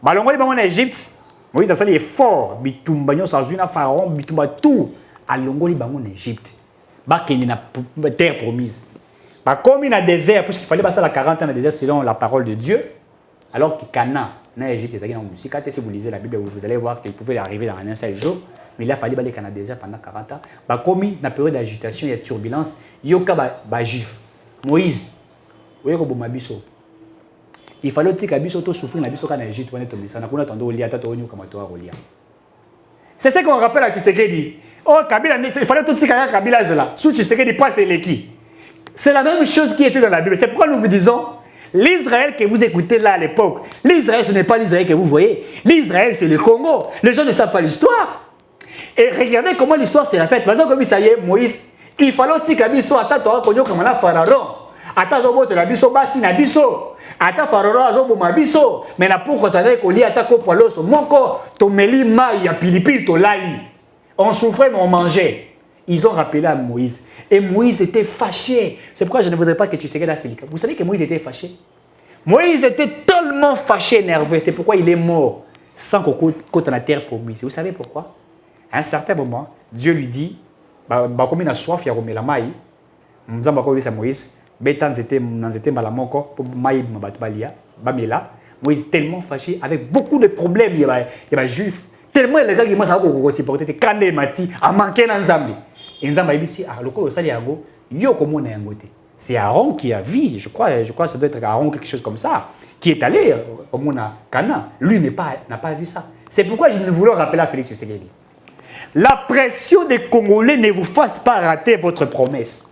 Balongo les en Égypte, Moïse a sali fort, bitumba nyo sazuna pharaon, bitumba tout, alongo les en Égypte. Bakeni na terre promise. Bah, comme il y a désert, puisqu'il fallait passer à 40 ans dans le désert selon la parole de Dieu, alors que Cana, dans l'Égypte, si vous lisez la Bible, vous allez voir qu'il pouvait arriver dans un seul jour, mais il a fallu aller au désert pendant 40 ans. Bah, comme il y a une période d'agitation, il y a turbulence, il y a juif. Moïse, il fallait aussi que Biso souffre dans l'Égypte, on est c'est ce qu'on rappelle à Tshisekedi. Oh, Kabila, il fallait tout ce qu'il y a Kabila là. Sous Tshisekedi passe les qui. C'est la même chose qui était dans la Bible. C'est pourquoi nous vous disons, l'Israël que vous écoutez là à l'époque, l'Israël ce n'est pas l'Israël que vous voyez. L'Israël c'est le Congo. Les gens ne savent pas l'histoire. Et regardez comment l'histoire se répète. Par exemple, comme ça y est, Moïse, il fallait aussi que Biso attend comme un pharaon. Attends, Zobo, la Biso, Bassi, Nabiso. Ata faroro azobo mabiso mais na pour tandé ko li ata ko poloso moko to meli mai ya pilipili to lali on souffrait mais on mangeait. Ils ont rappelé à Moïse et Moïse était fâché. C'est pourquoi je ne voudrais pas que tu sais là Sélika. Vous savez que Moïse était fâché. Moïse était tellement fâché, énervé, c'est pourquoi il est mort sans qu'on côte la terre promise. Vous savez pourquoi? À un certain moment, Dieu lui dit bah comme il a soif il y a la mai. Nous avons dit à Moïse Moïse tellement fâché avec beaucoup de problèmes il y a juif tellement les gars qui m'ont supporté quand il m'a dit a manqué dans Zambie et Zambie ici à l'oko sali yago yo comme on est ngoté c'est Aaron qui a vu je crois ça doit être Aaron quelque chose comme ça qui est allé comme on a Cana lui n'a pas vu ça. C'est pourquoi je ne voulais rappeler à Félix Tshisekedi la pression des Congolais ne vous fasse pas rater votre promesse.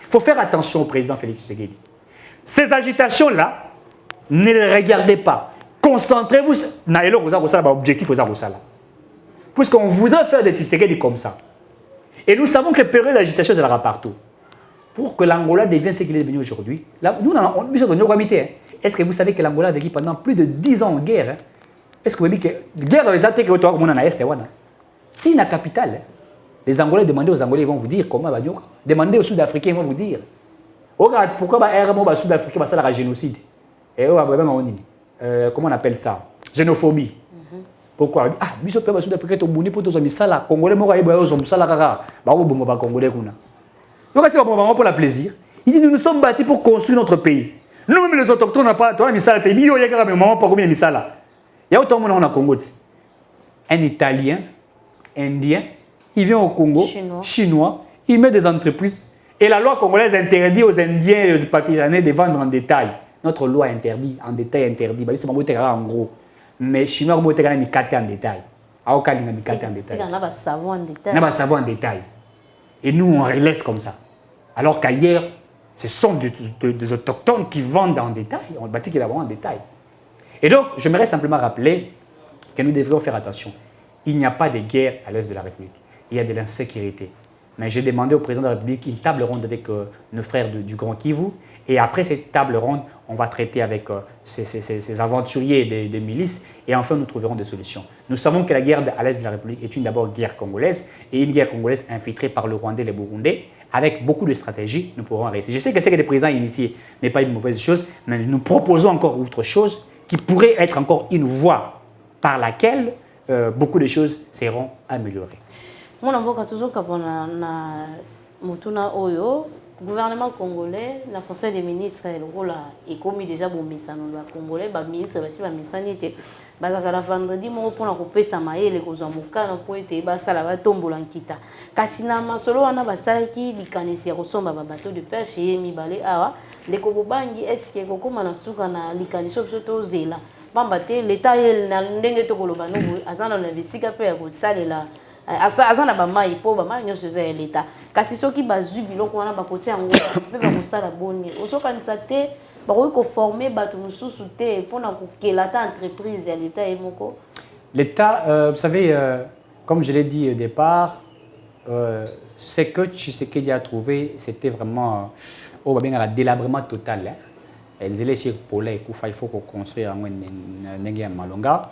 Il faut faire attention au président Félix Tshisekedi. Ces agitations-là, ne les regardez pas. Concentrez-vous sur l'objectif. Puisqu'on voudrait faire des Tshisekedi comme ça. Et nous savons que la période d'agitation, elle aura partout. Pour que l'Angola devienne ce qu'il est devenu aujourd'hui. Nous, est-ce que vous savez que l'Angola a vécu pendant plus de 10 ans en guerre? Est-ce que vous savez que la guerre est attaquée au Est? Si la capitale, les Angolais, demandez aux Angolais, ils vont vous dire comment va dire. Demandez aux Sud-Africains, ils vont vous dire. Pourquoi les Sud-Africains ça la génocide? Et comment on appelle ça? Xénophobie. Pourquoi? Ah, les Sud-Africains sont bons pour tous les Congolais. Congolais sont Congolais. Donc c'est pour la plaisir. Il dit nous sommes bâtis pour construire notre pays. Nous-mêmes les autochtones n'ont pas mis ça. Il y a autant de monde au Congo. Un Italien, Indien, il vient au Congo, Chinois, il met des entreprises. Et la loi congolaise interdit aux Indiens et aux Pakistanais de vendre en détail. Notre loi interdit, en détail interdit. C'est en gros. Mais Chinois, ils ont mis en détail. En détail. Il y a un savon en détail. Il y a un savon en détail. Et nous, on laisse comme ça. Alors qu'ailleurs, ce sont des autochtones qui vendent en détail. On bâtit qu'ils la vendent en détail. Et donc, j'aimerais simplement rappeler que nous devrions faire attention. Il n'y a pas de guerre à l'est de la République. Il y a de l'insécurité. Mais j'ai demandé au président de la République une table ronde avec nos frères du Grand Kivu. Et après cette table ronde, on va traiter avec ces aventuriers des milices. Et enfin, nous trouverons des solutions. Nous savons que la guerre à l'est de la République est d'abord guerre congolaise. Et une guerre congolaise infiltrée par le Rwandais et les Burundais. Avec beaucoup de stratégies, nous pourrons réussir. Je sais que ce que les présidents initiés n'est pas une mauvaise chose. Mais nous proposons encore autre chose qui pourrait être encore une voie par laquelle beaucoup de choses seront améliorées. Mon avocat toujours na mutuna oyo gouvernement congolais na conseil des ministres le rôle est commis déjà bon misano la congolais ba ministre ba misani était bazaka la vendredi mo pona ko pesa mayele ko zamuka na po ete ba sala ba tombola nkita kasi na masolo wana basala ki likanisi ya kosomba ba bateau de pêche et mibale awa ndeko bobangi est-ce que kokoma na suka na likaniso to zela bamba te l'état na ndenge to koloba no azana na visika pe ya ko salela azana ba mai po ba mai nyonso za l'état kasi soki bazwi biloko wana bakoti yango pe ba kosala boni osokanisa te bakoki koformer bato mosusu te mpona kokela ta entreprise ya l'état ye moko. L'état, vous savez, comme je l'ai dit au départ, ce que Tshisekedi a trouvé, c'était vraiment un délabrement total. Il faut construire un malonga.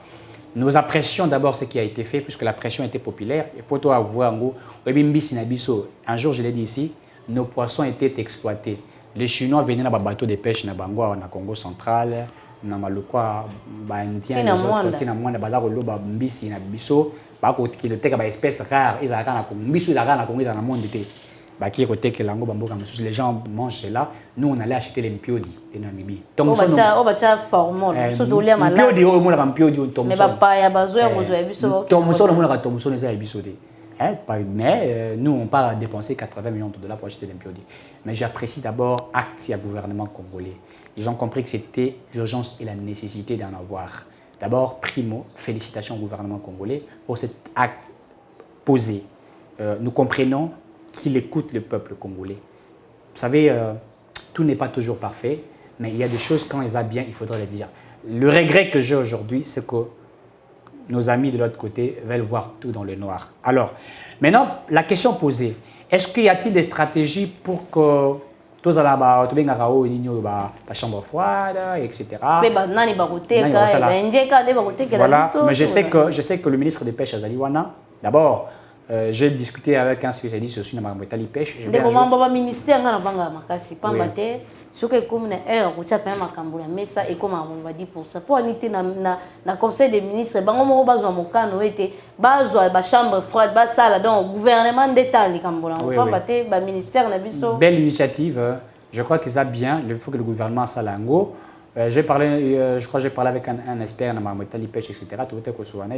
Nous apprécions d'abord ce qui a été fait, puisque la pression était populaire. Il faut avoir un jour, je l'ai dit ici, nos poissons étaient exploités. Les Chinois venaient dans les bateaux de pêche dans le Congo central, dans le Indien, les autres, dans le espèces rares, ils ont dans le monde. les gens mangent cela. Nous, on allait acheter les mpiodi de Namibie. Donc, on va formol. Mpiodi, on a mpiodi, on mais pas ya besoin mais nous, on part à dépenser 80 millions de dollars pour acheter les mpiodi. Mais j'apprécie d'abord acte au gouvernement congolais. Ils ont compris que c'était l'urgence et la nécessité d'en avoir. D'abord, primo, félicitations au gouvernement congolais pour cet acte posé. Nous comprenons qu'il écoute le peuple congolais. Vous savez, tout n'est pas toujours parfait, mais il y a des choses, quand ils ont bien, il faudra les dire. Le regret que j'ai aujourd'hui, c'est que nos amis de l'autre côté veulent voir tout dans le noir. Alors, maintenant, la question posée, est-ce qu'il y a-t-il des stratégies pour que tous à la chambre froide, etc. Voilà, mais je sais que le ministre des Pêches, Azaliwana, d'abord, j'ai discuté avec un spécialiste aussi dans la pêche. Ce que comme une erreur, tu as payé ma camboula, mais ça est comme on va dire pour ça. Pour aller dans conseil des ministres, on va besoin mon canot était besoin de chambre froide, bas salle donc gouvernement d'État les camboula. On va battre le ministère na biso. Belle initiative. Je crois que ça bien. Il faut que le gouvernement salango. J'ai parlé, je crois que j'ai parlé avec un expert dans la pêche, etc.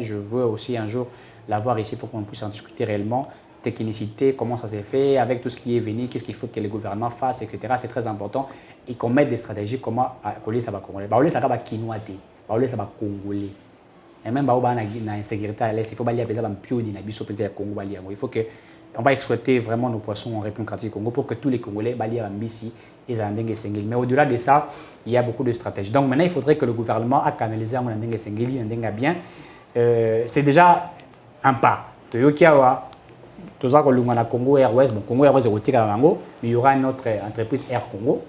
Je veux aussi un jour l'avoir ici pour qu'on puisse en discuter réellement. Technicité, comment ça s'est fait, avec tout ce qui est venu, qu'est-ce qu'il faut que le gouvernement fasse, etc. C'est très important. Et qu'on mette des stratégies, comment coller ça va congolais. Ça va quinoaté, ça va congolais. Et même dans l'insécurité à l'Est, il faut balayer les piodi na biso peut Congo balayer. Il faut que on va exploiter vraiment nos poissons en République démocratique du Congo pour que tous les Congolais balayer Mbisi et Zandenge Sengeli. Mais au-delà de ça, il y a beaucoup de stratégies. Donc maintenant, il faudrait que le gouvernement a canalisé Zandenge Sengeli, Zandenge bien. C'est déjà un pas. Toyokiawa Toza Kolungana Congo Airways, bon Congo Airways est retiré à Mango, mais il y aura une autre entreprise Air Congo,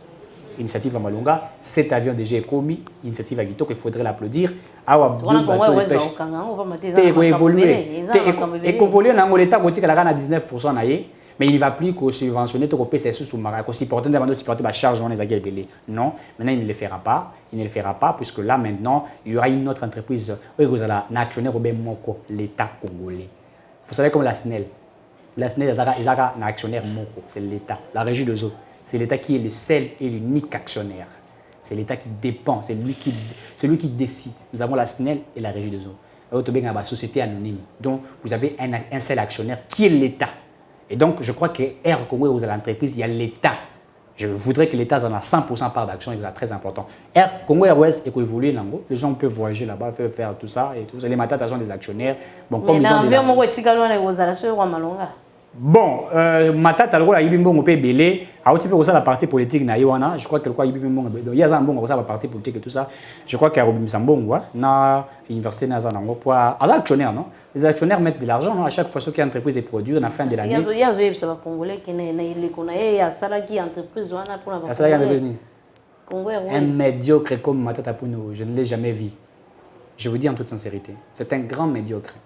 initiative à Malunga. Cet avion déjà est commis, initiative à Guito qu'il faudrait l'applaudir. Awa deux bateaux de pêche. Évoluer dans l'État retiré la à 19% naïe, mais il ne va plus que subventionner tout le PC sous-marin, que supporter des supporter la charge dans les aguets. Non, maintenant il ne le fera pas. Il ne le fera pas puisque là maintenant il y aura une autre entreprise, un actionnaire au Moko, l'État congolais. Vous savez comme la SNEL. La SNEL est un actionnaire Moko, c'est l'État. La régie de eaux, c'est l'État qui est le seul et l'unique actionnaire. C'est l'État qui dépend, c'est lui qui décide. Nous avons la SNEL et la régie de eaux. La société anonyme. Donc vous avez un seul actionnaire qui est l'État. Et donc je crois que Air Congo, vous avez l'entreprise, il y a l'État. Je voudrais que l'État en a 100% part d'action, c'est très important. Air Congo Airways est évolué là-bas. Les gens peuvent voyager là-bas, faire tout ça et tout. Les matins, ils sont des actionnaires. Bon, comme ils ont bon, Matata, alors, il y a un peu belé. La partie politique, je crois que il y a un bon parti politique et tout ça. Je crois qu'il y a un Sambon, na l'université Nazanango pour actionnaires, non? Les actionnaires mettent de l'argent à chaque fois qu'une entreprise est produite à la fin de l'année. Il y a des Congolais qui entreprise un médiocre comme Matata Puno, je ne l'ai jamais vu. Je vous dis en toute sincérité, c'est un grand médiocre.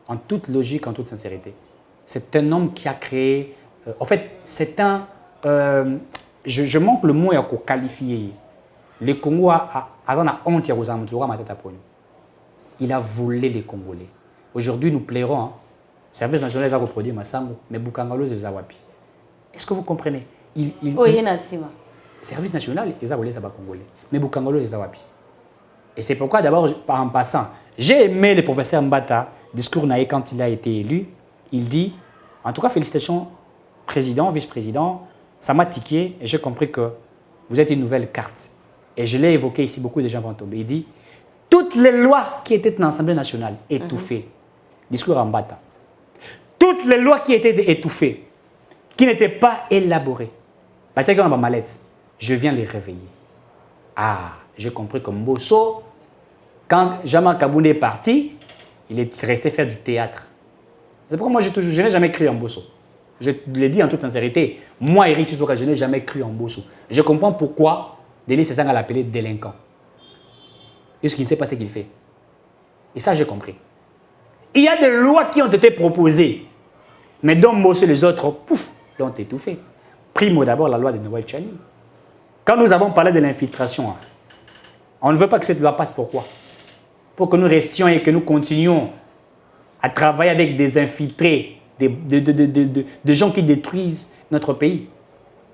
En toute logique, en toute sincérité. C'est un homme qui a créé... en fait, c'est un... je manque le mot pour qualifier. Le Congo a honte il a volé les Congolais. Aujourd'hui, nous plairons. Hein. Le service national a reproduit Massango, mais Bukangalo est Zawapi. Est-ce que vous comprenez? Le service national est volé les Congolais, mais Bukangalo est Zawapi. Et c'est pourquoi, d'abord, en passant, j'ai aimé le professeur Mbata, discours naïf quand il a été élu. Il dit, en tout cas, félicitations, président, vice-président, ça m'a tiqué et j'ai compris que vous êtes une nouvelle carte. Et je l'ai évoqué ici, beaucoup de gens vont tomber. Il dit, toutes les lois qui étaient dans l'Assemblée nationale, étouffées. Discours en Bata. Toutes les lois qui étaient étouffées, qui n'étaient pas élaborées. Je viens les réveiller. Ah, j'ai compris que Mbosso, quand Jean-Marc Kaboundé est parti, il est resté faire du théâtre. C'est pourquoi moi, je n'ai jamais cru en Mbosso. Je l'ai dit en toute sincérité. Moi, Eric Tshisekedi, je n'ai jamais cru en Mbosso. Je comprends pourquoi Denis Sassanga l'a appelé délinquant. Parce qu'il ne sait pas ce qu'il fait. Et ça, j'ai compris. Il y a des lois qui ont été proposées, mais dont Mbosso et les autres, pouf, l'ont étouffé. Primo d'abord, la loi de Noël Tchani. Quand nous avons parlé de l'infiltration, on ne veut pas que cette loi passe. Pourquoi? Pour que nous restions et que nous continuions à travailler avec des infiltrés, des gens qui détruisent notre pays.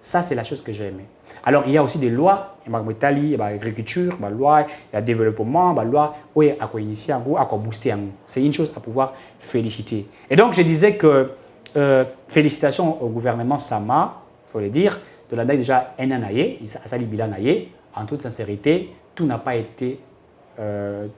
Ça, c'est la chose que j'ai aimée. Alors, il y a aussi des lois, il y a l'agriculture, il y a le développement, il y a loi, oui, à quoi initier, à quoi booster. C'est une chose à pouvoir féliciter. Et donc, je disais que félicitations au gouvernement Sama, il faut le dire, de la date déjà un an, à Sali Bilan, en toute sincérité, tout n'a pas été,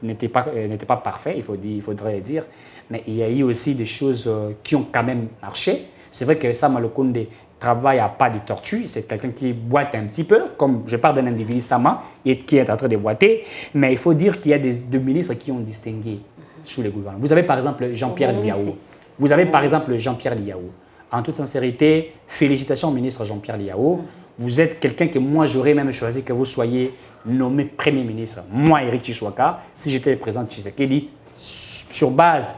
n'était pas parfait, il faudrait le dire, mais il y a eu aussi des choses qui ont quand même marché. C'est vrai que Sama Lokonde travaille à pas de tortue, c'est quelqu'un qui boite un petit peu, comme je parle d'un individu Sama, qui est en train de boiter, mais il faut dire qu'il y a deux ministres qui ont distingué sous le gouvernement. Vous avez par exemple Jean-Pierre Liaou. Vous avez par exemple Jean-Pierre Liaou. En toute sincérité, félicitations au ministre Jean-Pierre Liaou. Vous êtes quelqu'un que moi j'aurais même choisi que vous soyez nommé Premier ministre. Moi, Éric Chichwaka, si j'étais le président de Tshisekedi, sur base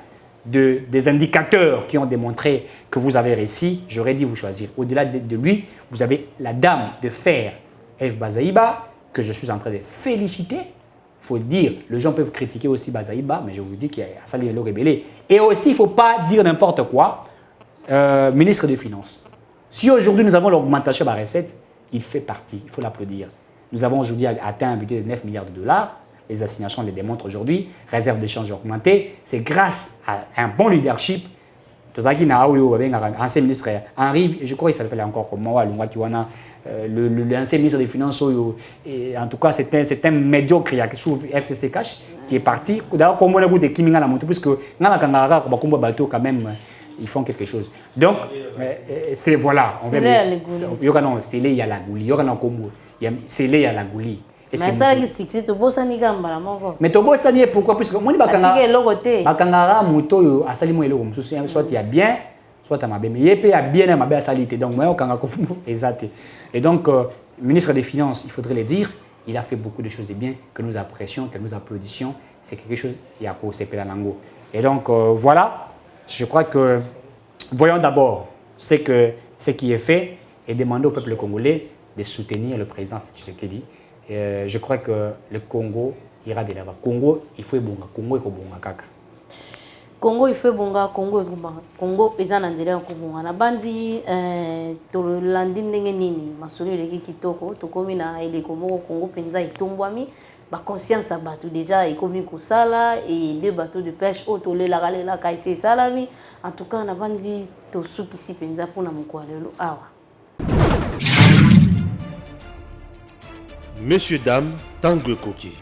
des indicateurs qui ont démontré que vous avez réussi, j'aurais dit vous choisir. Au-delà de lui, vous avez la dame de fer, Eve Bazaïba, que je suis en train de féliciter. Il faut dire, les gens peuvent critiquer aussi Bazaïba, mais je vous dis qu'il y a Sali Lelo Rebellé. Et aussi, il ne faut pas dire n'importe quoi, ministre des Finances. Si aujourd'hui nous avons l'augmentation de la recette, il fait partie, il faut l'applaudir. Nous avons aujourd'hui atteint un budget de 9 milliards de dollars. Les assignations le démontrent aujourd'hui. Réserve d'échange augmentée. C'est grâce à un bon leadership. Ancien ministre Henri, je crois qu'il s'appelle encore comme moi, l'ancien ministre des Finances. Et en tout cas, c'est un médiocre sous FCC Cash qui est parti. D'ailleurs, comme on a goûté Kimi Ngala Monté, puisque quand même, ils font quelque chose. Donc, c'est voilà. C'est là la gouli. C'est là il y a la gouli. C'est là il y a la gouli. Mais ça qui c'est to bossa ni gamba la moko. Mais to bossa ni pourquoi puisque moi ni bakangara moto yo asali mo eloko mususu soit il y a bien soit à mabe mais yepé a bien à mabe asalite donc moi okanga ko exact. Et donc ministre des Finances, il faudrait le dire, il a fait beaucoup de choses de bien que nous apprécions, que nous applaudissions, c'est quelque chose il y a ko sepela nango. Et donc voilà, je crois que voyons d'abord ce qui est fait et demander au peuple congolais de soutenir le président Tshisekedi. Je crois que le Congo ira de l'avant. Congo, il faut bonga. Congo, il faut bonga kaka. Congo, il faut bonga. Congo, il faut bonga. Congo, pesa na nzela ko bonga. Na bandi to landi ndenge nini. Masolo leki kitoko. To komi na ele Congo, Congo penza itombwami. Ba conscience a batu déjà ekomi ko sala et deux bateaux de pêche auto le la gale la kaise salami. En tout cas, na bandi to sukisi penza pona mokwalelo awa. Messieurs, dames, Tanguy Koki.